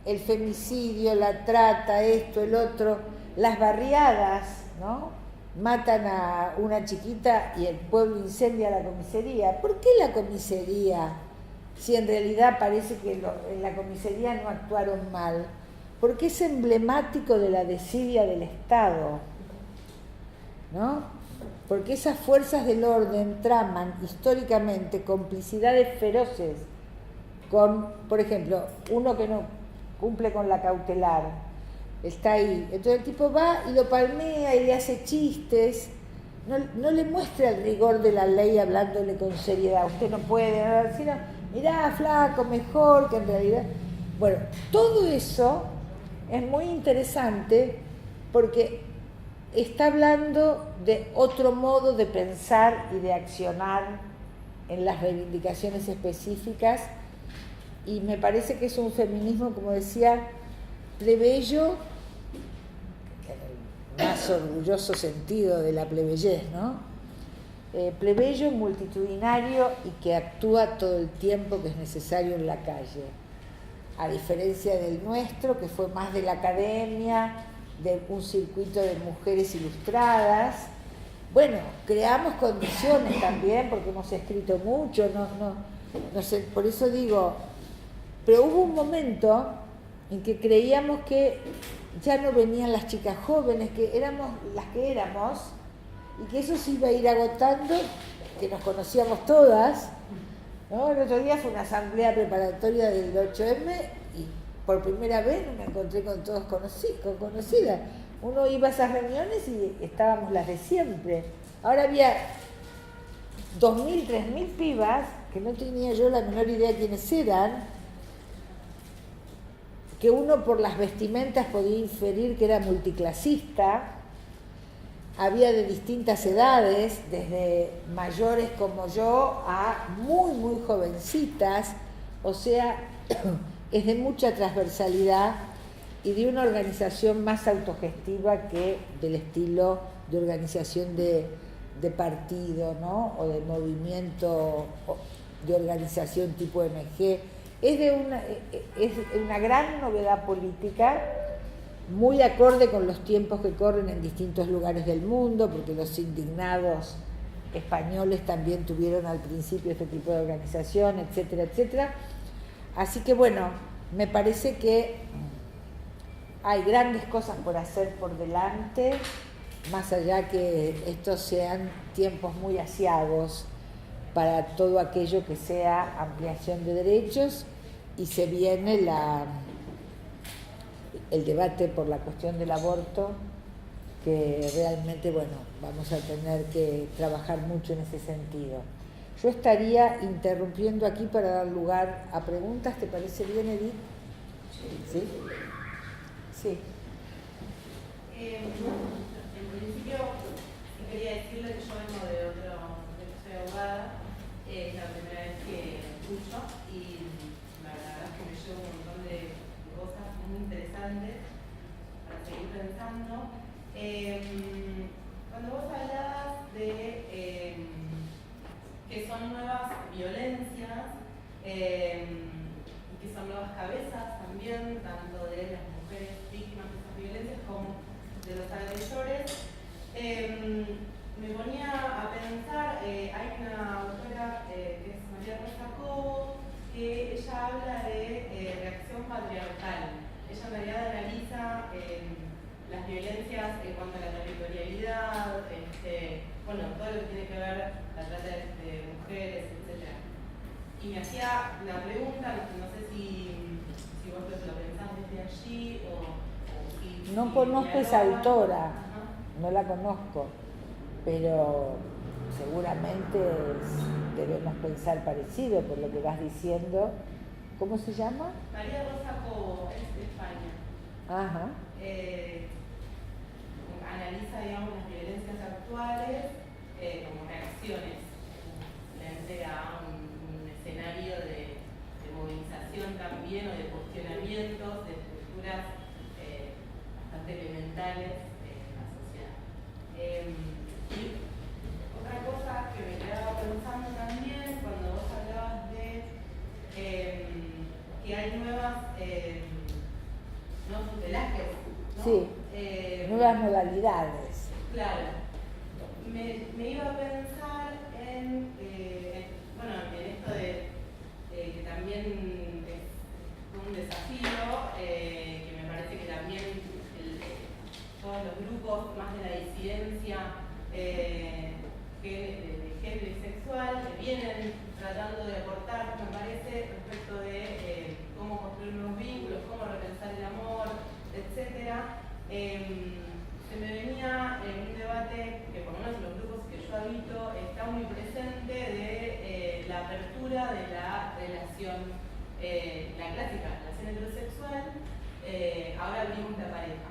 el femicidio, la trata, esto, el otro, las barriadas, ¿no? Matan a una chiquita y el pueblo incendia la comisaría. ¿Por qué la comisaría? Si en realidad parece que en la comisaría no actuaron mal. Porque es emblemático de la desidia del Estado, ¿no? Porque esas fuerzas del orden traman históricamente complicidades feroces con, por ejemplo, uno que no cumple con la cautelar, está ahí, entonces el tipo va y lo palmea y le hace chistes, no le muestra el rigor de la ley hablándole con seriedad, usted no puede, decir, mirá, flaco, mejor, que en realidad... Bueno, todo eso es muy interesante porque está hablando de otro modo de pensar y de accionar en las reivindicaciones específicas, y me parece que es un feminismo, como decía, plebeyo, en el más orgulloso sentido de la plebeyez, ¿no? Plebeyo, multitudinario y que actúa todo el tiempo que es necesario en la calle, a diferencia del nuestro, que fue más de la academia, de un circuito de mujeres ilustradas. Bueno, creamos condiciones también, porque hemos escrito mucho, no sé, por eso digo, pero hubo un momento en que creíamos que ya no venían las chicas jóvenes, que éramos las que éramos, y que eso se iba a ir agotando, que nos conocíamos todas, ¿no? El otro día fue una asamblea preparatoria del 8M y por primera vez me encontré con todos conocidas. Uno iba a esas reuniones y estábamos las de siempre. Ahora había 2.000, 3.000 pibas, que no tenía yo la menor idea de quiénes eran, que uno por las vestimentas podía inferir que era multiclasista. Había de distintas edades, desde mayores como yo a muy, muy jovencitas, o sea, es de mucha transversalidad y de una organización más autogestiva que del estilo de organización de partido, ¿no? O de movimiento de organización tipo MG. Es una gran novedad política, muy acorde con los tiempos que corren en distintos lugares del mundo, porque los indignados españoles también tuvieron al principio este tipo de organización, etcétera, etcétera. Así que bueno, me parece que hay grandes cosas por hacer por delante, más allá que estos sean tiempos muy aciagos para todo aquello que sea ampliación de derechos, y se viene el debate por la cuestión del aborto, que realmente, bueno, vamos a tener que trabajar mucho en ese sentido. Yo estaría interrumpiendo aquí para dar lugar a preguntas. ¿Te parece bien, Edith? Sí. Sí. En principio, quería decirle que yo vengo yo soy abogada, es la primera vez que escucho y la verdad es que me llevo un montón de cosas muy interesantes para seguir pensando. Cuando vos hablabas de que son nuevas violencias y que son nuevas cabezas también, tanto de las mujeres víctimas de esas violencias como de los agresores, me ponía a pensar, hay una autora que es María Rosa Cobo, que ella habla de reacción patriarcal. Ella en realidad analiza las violencias en cuanto a la territorialidad, bueno, todo lo que tiene que ver la trata de mujeres, etc. Y me hacía la pregunta, no sé si vos lo pensás desde allí o si... No si conozco esa autora, Ajá. no la conozco, pero seguramente debemos pensar parecido por lo que vas diciendo. ¿Cómo se llama? María Rosa Cobo, es de España. Ajá. Analiza, digamos, las violencias actuales como reacciones frente a un escenario de movilización también o de cuestionamientos de estructuras bastante elementales en la sociedad. Y otra cosa que me quedaba pensando también cuando vos hablabas de que hay nuevos tutelajes, ¿no? Sí, nuevas modalidades. Claro. Me iba a pensar en esto de que también es un desafío, que me parece que también todos los grupos más de la disidencia de género y sexual vienen tratando de aportar, me parece, respecto de cómo construir nuevos vínculos, cómo repensar el amor, etc. Se me venía en un debate que por lo menos en los grupos que yo habito está muy presente de la apertura de la relación, la clásica relación heterosexual, ahora abrimos la pareja.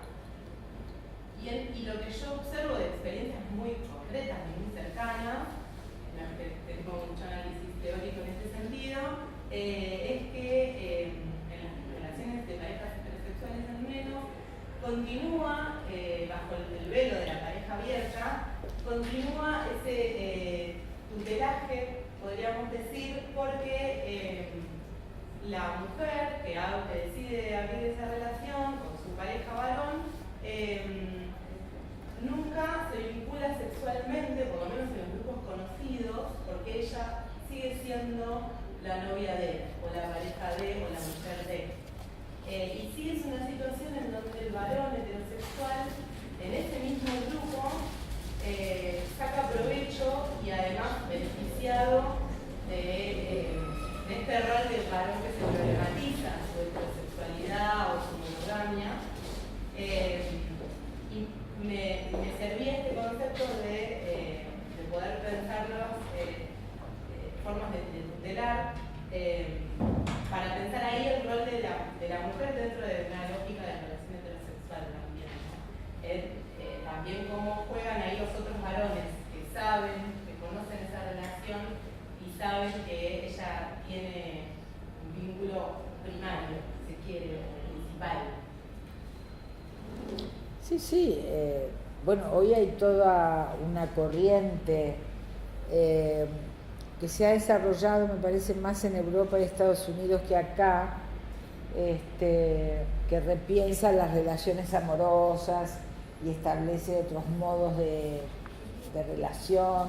Y lo que yo observo de experiencias muy concretas y muy cercanas, en las que tengo mucho análisis teórico en este sentido, es que en las relaciones de parejas heterosexuales al menos, continúa, bajo el velo de la pareja abierta, continúa ese tutelaje, podríamos decir, porque la mujer que decide abrir esa relación con su pareja varón, nunca se vincula sexualmente, por lo menos en los grupos conocidos, porque ella sigue siendo la novia de él, o la pareja de, o la mujer de. Y sí es una situación en donde el varón heterosexual, en ese mismo grupo, saca provecho y además beneficiado de este rol del varón que se problematiza su heterosexualidad o su monogamia. Y me servía este concepto de poder pensar nuevas formas de tutelar, para pensar ahí el rol de la mujer dentro de una lógica de relación heterosexual también, ¿no? También cómo juegan ahí los otros varones que saben, que conocen esa relación y saben que ella tiene un vínculo primario, si se quiere, o principal. Sí. Bueno, hoy hay toda una corriente que se ha desarrollado, me parece, más en Europa y Estados Unidos que acá, que repiensa las relaciones amorosas y establece otros modos de relación.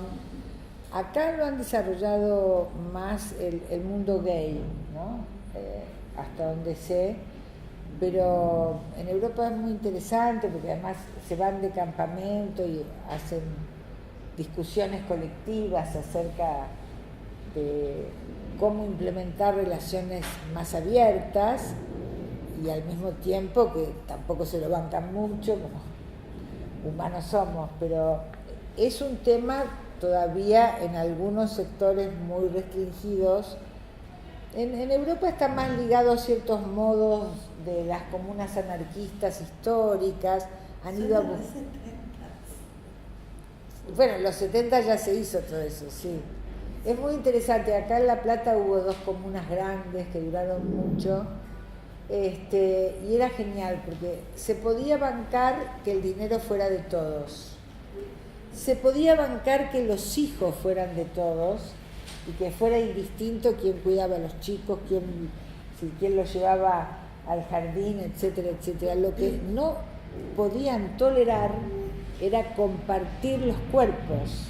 Acá lo han desarrollado más el mundo gay, ¿no? hasta donde sé, pero en Europa es muy interesante porque además se van de campamento y hacen discusiones colectivas acerca de cómo implementar relaciones más abiertas y al mismo tiempo que tampoco se lo bancan mucho, como humanos somos, pero es un tema todavía en algunos sectores muy restringidos. En Europa está más ligado a ciertos modos de las comunas anarquistas históricas. Han ido a... Bueno, en los 70 ya se hizo todo eso, sí. Es muy interesante. Acá en La Plata hubo 2 comunas grandes que duraron mucho. Y era genial porque se podía bancar que el dinero fuera de todos. Se podía bancar que los hijos fueran de todos y que fuera indistinto quién cuidaba a los chicos, quién los llevaba al jardín, etcétera, etcétera. Lo que no podían tolerar era compartir los cuerpos,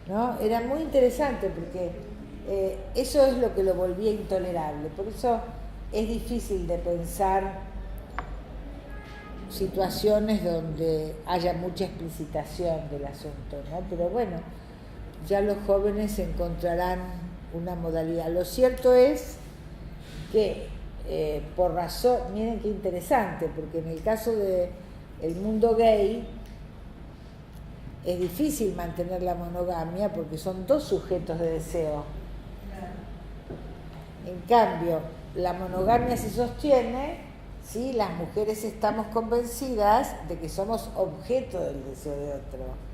¿no? Era muy interesante porque eso es lo que lo volvía intolerable. Por eso es difícil de pensar situaciones donde haya mucha explicitación del asunto, ¿no? Pero bueno, ya los jóvenes encontrarán una modalidad. Lo cierto es que por razón, miren qué interesante, porque en el caso del mundo gay es difícil mantener la monogamia porque son 2 sujetos de deseo. En cambio, la monogamia se sostiene si las mujeres estamos convencidas de que somos objeto del deseo de otro.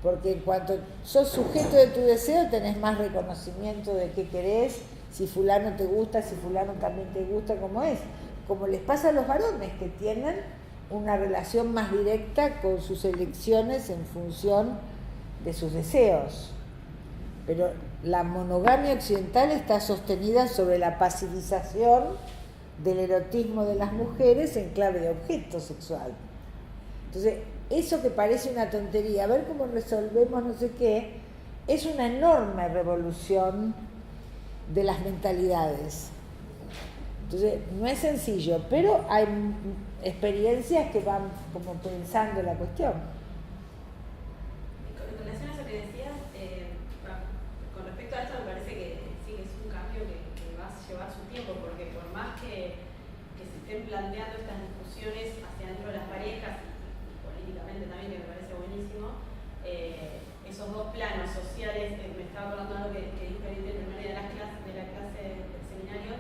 Porque en cuanto sos sujeto de tu deseo, tenés más reconocimiento de qué querés, si fulano te gusta, si fulano también te gusta, como es. Como les pasa a los varones, que tienen una relación más directa con sus elecciones en función de sus deseos. Pero la monogamia occidental está sostenida sobre la pasivización del erotismo de las mujeres en clave de objeto sexual. Entonces, eso que parece una tontería, a ver cómo resolvemos no sé qué, es una enorme revolución de las mentalidades. Entonces, no es sencillo, pero hay experiencias que van como pensando la cuestión. En relación a eso que decías, con respecto a esto me parece que sí que es un cambio que va a llevar su tiempo, porque por más que se estén planteando estas discusiones hacia dentro de las parejas, políticamente también, que me parece buenísimo, esos 2 planos sociales, me estaba acordando algo que dijo el primer día de la clase del seminario,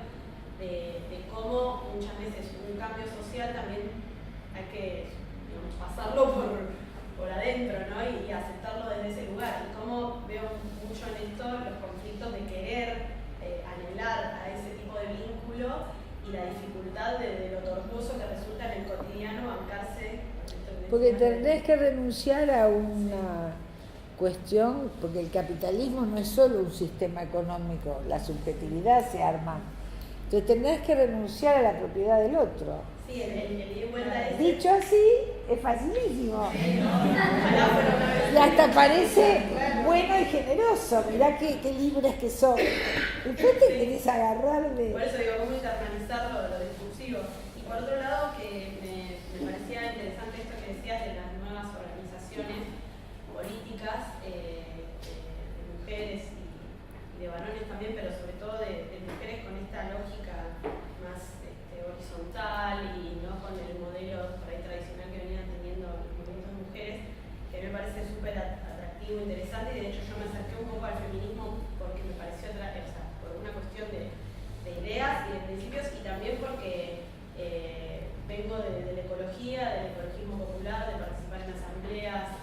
de cómo muchas veces un cambio social también hay que, digamos, pasarlo por adentro, ¿no? Y aceptarlo desde ese lugar. Y cómo veo mucho en esto los conflictos de querer anhelar a ese tipo de vínculo y la dificultad de lo tortuoso que resulta en el cotidiano bancarse. Porque tendrás que renunciar a una cuestión, porque el capitalismo no es solo un sistema económico, la subjetividad se arma. Entonces tendrás que renunciar a la propiedad del otro. Sí, el vuelta es... Dicho así, es facilísimo. Y hasta parece bueno y generoso. Mirá qué libres que son. Después te querés agarrar de... Por eso digo, cómo internalizar lo discursivo. Y por otro lado, que me parecía interesante esto que decías de las nuevas organizaciones políticas de mujeres y de varones también, pero sobre todo de mujeres con esta lógica más horizontal y no con el modelo por ahí tradicional que venían teniendo los movimientos de mujeres, que me parece súper atractivo, interesante, y de hecho yo me acerqué un poco al feminismo porque me pareció, por una cuestión de ideas y de principios, y también porque vengo de la ecología, del ecologismo popular, de participar en asambleas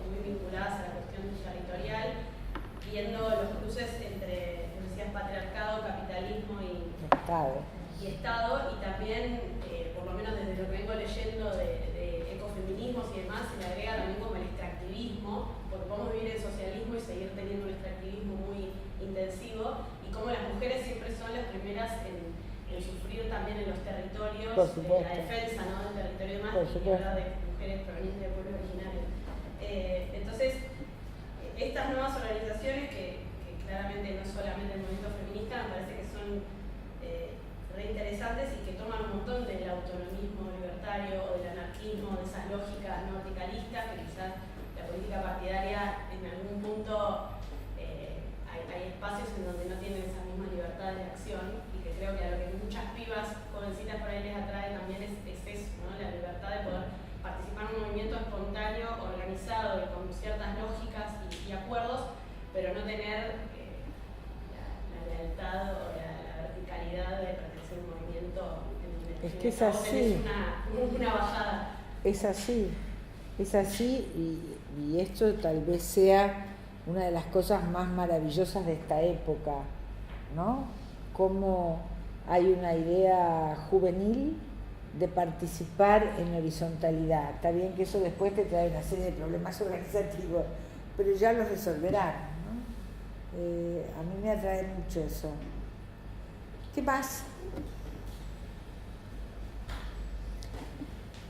muy vinculadas a la cuestión territorial, viendo los cruces entre, como decías, patriarcado, capitalismo y Estado, y también, por lo menos desde lo que vengo leyendo de ecofeminismos y demás, se le agrega también como el extractivismo, porque podemos vivir en socialismo y seguir teniendo un extractivismo muy intensivo, y como las mujeres siempre son las primeras en sufrir también en los territorios, la defensa, ¿no?, del territorio y demás, y hablar de mujeres provenientes de pueblos originarios. Entonces, estas nuevas organizaciones que claramente no solamente el movimiento feminista, me parece que son espacios en donde no tienen esa misma libertad de acción, y que creo que a lo que muchas pibas jovencitas por ahí les atrae también es eso, ¿no? La libertad de poder participar en un movimiento espontáneo, organizado y con ciertas lógicas y acuerdos, pero no tener la lealtad o la verticalidad de pertenecer a un movimiento en donde Es que es así. una bajada. Es así y esto tal vez sea una de las cosas más maravillosas de esta época, ¿no? Cómo hay una idea juvenil de participar en horizontalidad. Está bien que eso después te trae una serie de problemas organizativos, pero ya los resolverán, ¿no? A mí me atrae mucho eso. ¿Qué más?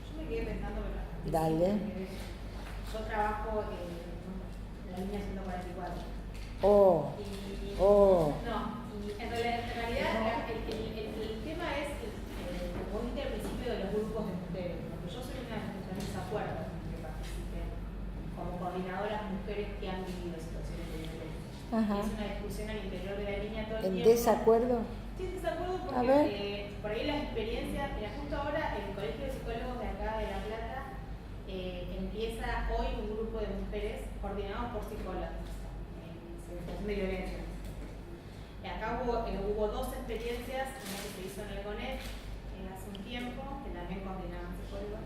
Yo me quedé pensando que Dale. yo trabajo en la línea 144. No. Y en realidad el tema es, como viste al principio, de los grupos de mujeres, porque yo soy una de las que está en desacuerdo que participen como coordinadoras mujeres que han vivido situaciones de violencia. Es una discusión al interior de la línea todo el ¿En tiempo. desacuerdo? Sí, en desacuerdo porque por ahí las experiencias, mira, justo ahora el Colegio de Psicólogos de acá de La Plata empieza hoy un grupo de mujeres coordinados por psicólogas en situación de violencia. Acá hubo dos experiencias, una que se hizo en el CONET hace un tiempo, que también coordinaban psicólogos,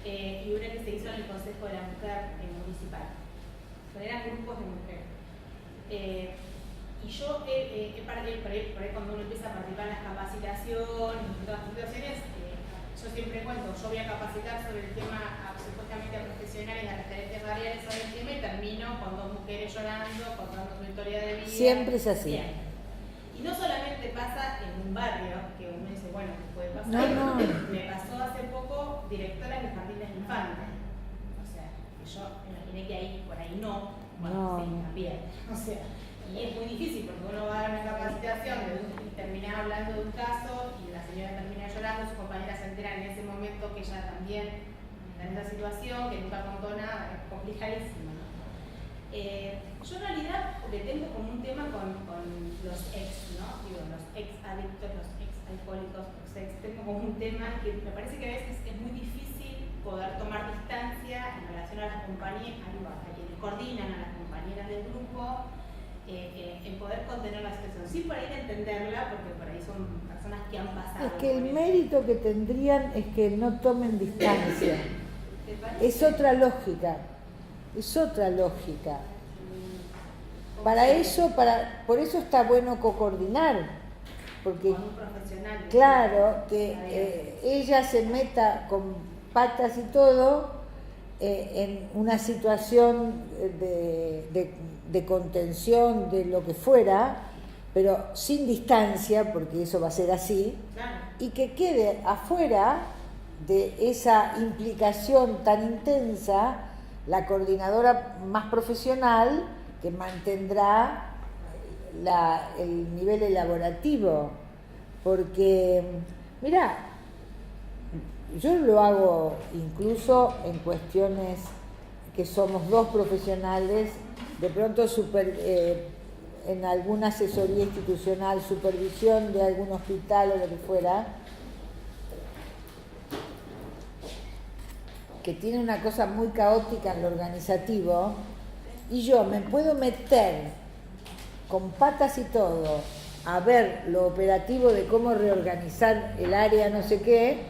y una que se hizo en el Consejo de la Mujer Municipal. Pero eran grupos de mujeres. Y yo por ahí cuando uno empieza a participar en las capacitaciones, en todas las situaciones, yo siempre cuento, yo voy a capacitar sobre el tema supuestamente a profesionales, a referentes variables sobre el tema, y termino con dos mujeres llorando, contando su historia de vida. Siempre es así. Bien. Y no solamente pasa en un barrio, que uno dice, bueno, ¿qué puede pasar? No. Me pasó hace poco directora de jardines de infantes. O sea, yo imaginé que ahí, por ahí no, bueno, sí, también. O sea, y es muy difícil porque uno va a dar una capacitación y termina hablando de un caso y la señora termina llorando, sus compañeras se enteran en ese momento que ella también está en esa situación, que nunca contó nada, es complicadísimo, ¿no? Yo en realidad le tengo como un tema con los ex, ¿no? Digo, los ex adictos, los ex alcohólicos, los ex, tengo como un tema que me parece que a veces es muy difícil poder tomar distancia en relación a las compañías, a quienes coordinan, a las compañeras del grupo, en poder contener la situación. Sí, por ahí de entenderla, porque por ahí son personas que han pasado. Es que el mérito que tendrían es que no tomen distancia. Es otra lógica. Por eso está bueno coordinar, porque con un profesional. claro que ella se meta con patas y todo en una situación de contención de lo que fuera, pero sin distancia, porque eso va a ser así, Claro. y que quede afuera de esa implicación tan intensa la coordinadora más profesional que mantendrá el nivel elaborativo, porque mira, yo lo hago incluso en cuestiones que somos dos profesionales, de pronto en alguna asesoría institucional, supervisión de algún hospital o lo que fuera, que tiene una cosa muy caótica en lo organizativo, y yo me puedo meter con patas y todo a ver lo operativo de cómo reorganizar el área no sé qué,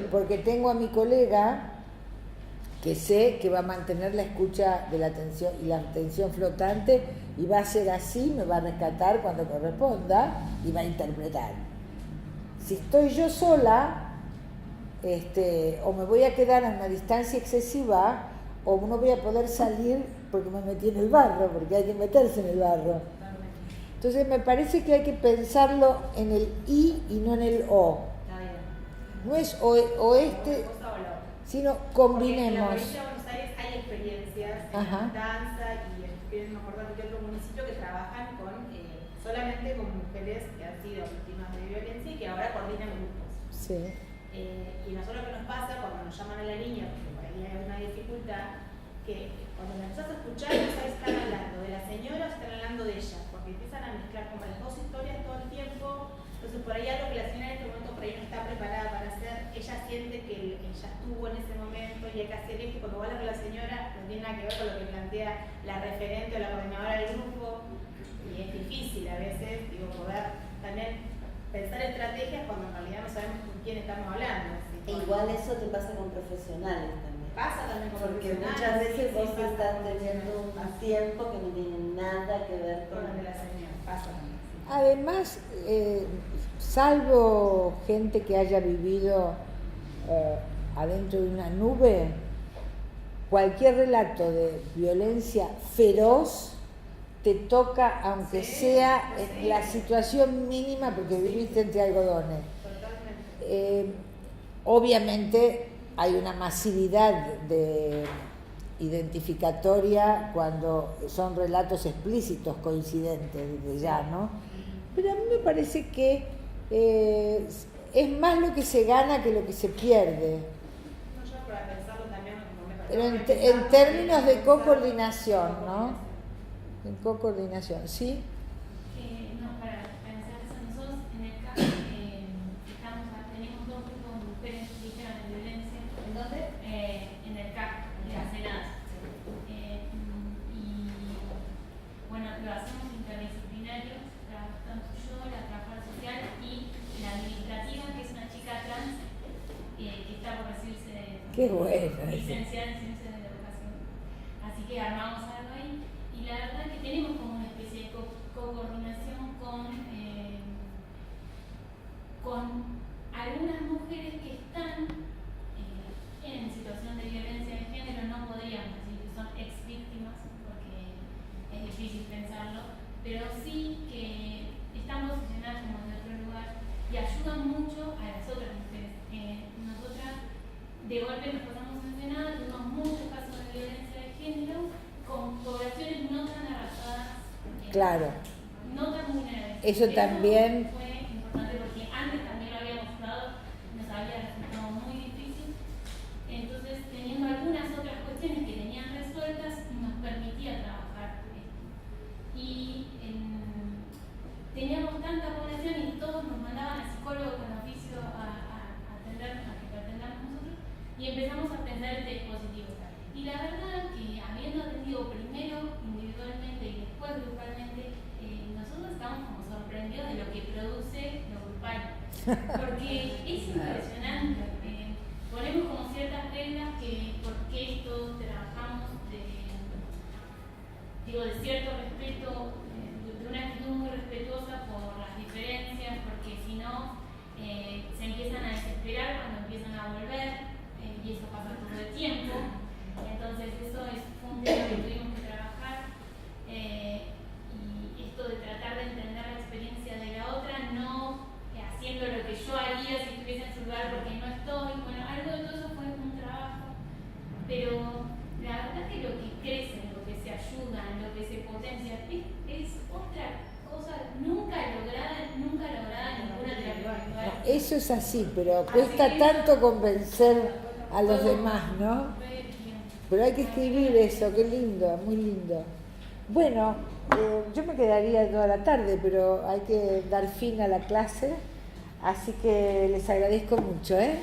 porque tengo a mi colega que sé que va a mantener la escucha de la atención y la atención flotante, y va a ser así, me va a rescatar cuando corresponda y va a interpretar. Si estoy yo sola, o me voy a quedar a una distancia excesiva, o no voy a poder salir porque me metí en el barro, porque hay que meterse en el barro. Entonces me parece que hay que pensarlo en el y no en el o. No es oeste, sino combinemos. Porque en la provincia de Buenos Aires hay experiencias en danza y no me acuerdo de otro municipio que trabajan solamente con mujeres que han sido víctimas de violencia y que ahora coordinan grupos. Sí. Y nosotros lo que nos pasa cuando nos llaman a la niña, porque por ahí hay una dificultad, que cuando la empezás a escuchar no sabes si están hablando de la señora o si están hablando de ella, porque porque empiezan a mezclar como las dos historias todo el tiempo. Entonces por ahí algo que la señora en este momento por ahí no está preparada para hacer, ella siente que ella estuvo en ese momento y hay que hacer esto, y cuando habla con la señora no tiene nada que ver con lo que plantea la referente o la coordinadora del grupo, y es difícil a veces, digo, poder también pensar estrategias cuando en realidad no sabemos con quién estamos hablando. ¿Sí? E igual eso te pasa con profesionales también. Pasa también con Porque profesionales, muchas veces sí, vos pasa estás con teniendo un tiempo que no tiene nada que ver con con el de la señora, pasa también. Sí. Además, salvo gente que haya vivido adentro de una nube, cualquier relato de violencia feroz te toca, aunque sea en la situación mínima, porque viviste entre algodones. Totalmente. Obviamente hay una masividad identificatoria cuando son relatos explícitos, coincidentes desde ya, ¿no? Pero a mí me parece que es más lo que se gana que lo que se pierde. No, yo para pensarlo también, como me Pero parece en términos de co-coordinación, ¿no? En co-coordinación, ¿sí? No, para pensar eso, nosotros en el CAP tenemos dos grupos de mujeres víctimas de violencia. ¿En dónde? En el CAP, de la Senada. Y bueno, lo hacemos interdisciplinario, tanto yo, la trabajadora social y la administrativa, que es una chica trans que está por recibirse Qué bueno. licenciada en ciencias de la educación. Así que armamos algo ahí. Y la verdad que tenemos como una especie de co-coordinación con algunas mujeres que están en situación de violencia de género. No podríamos decir que son ex víctimas porque es difícil pensarlo, pero sí que están posicionadas como en otro lugar y ayudan mucho a las otras mujeres. Nosotras de golpe nos pasamos mencionadas, tuvimos muchos casos de violencia de género con poblaciones no tan arrasadas, Claro. no tan vulnerables. Eso también. Fue importante porque antes también lo habíamos dado, nos había resultado muy difícil. Entonces, teniendo algunas otras cuestiones que tenían resueltas, nos permitía trabajar esto. Y teníamos tanta población y todos nos mandaban a psicólogos con oficio a atender, a que atendamos nosotros, y empezamos a pensar este dispositivo. Y la verdad que habiendo atendido primero individualmente y después grupalmente, nosotros estamos como sorprendidos de lo que produce lo grupal. Porque es impresionante. Ponemos como ciertas reglas que porque esto trabajamos de cierto respeto, de una actitud muy respetuosa por las diferencias, porque si no se empiezan a desesperar cuando empiezan a volver, y eso pasa todo el tiempo. Entonces eso fue un tema que tuvimos que trabajar, y esto de tratar de entender la experiencia de la otra, no haciendo lo que yo haría si estuviese en su lugar porque no estoy. Bueno, algo de todo eso fue un trabajo, pero la verdad que lo que crece, lo que se ayuda, lo que se potencia, es otra cosa nunca lograda en ninguna terapia individual. Eso es así, pero cuesta tanto convencer a los demás, ¿no? Pero hay que escribir eso, qué lindo, muy lindo. Bueno, yo me quedaría toda la tarde, pero hay que dar fin a la clase, así que les agradezco mucho, ¿eh?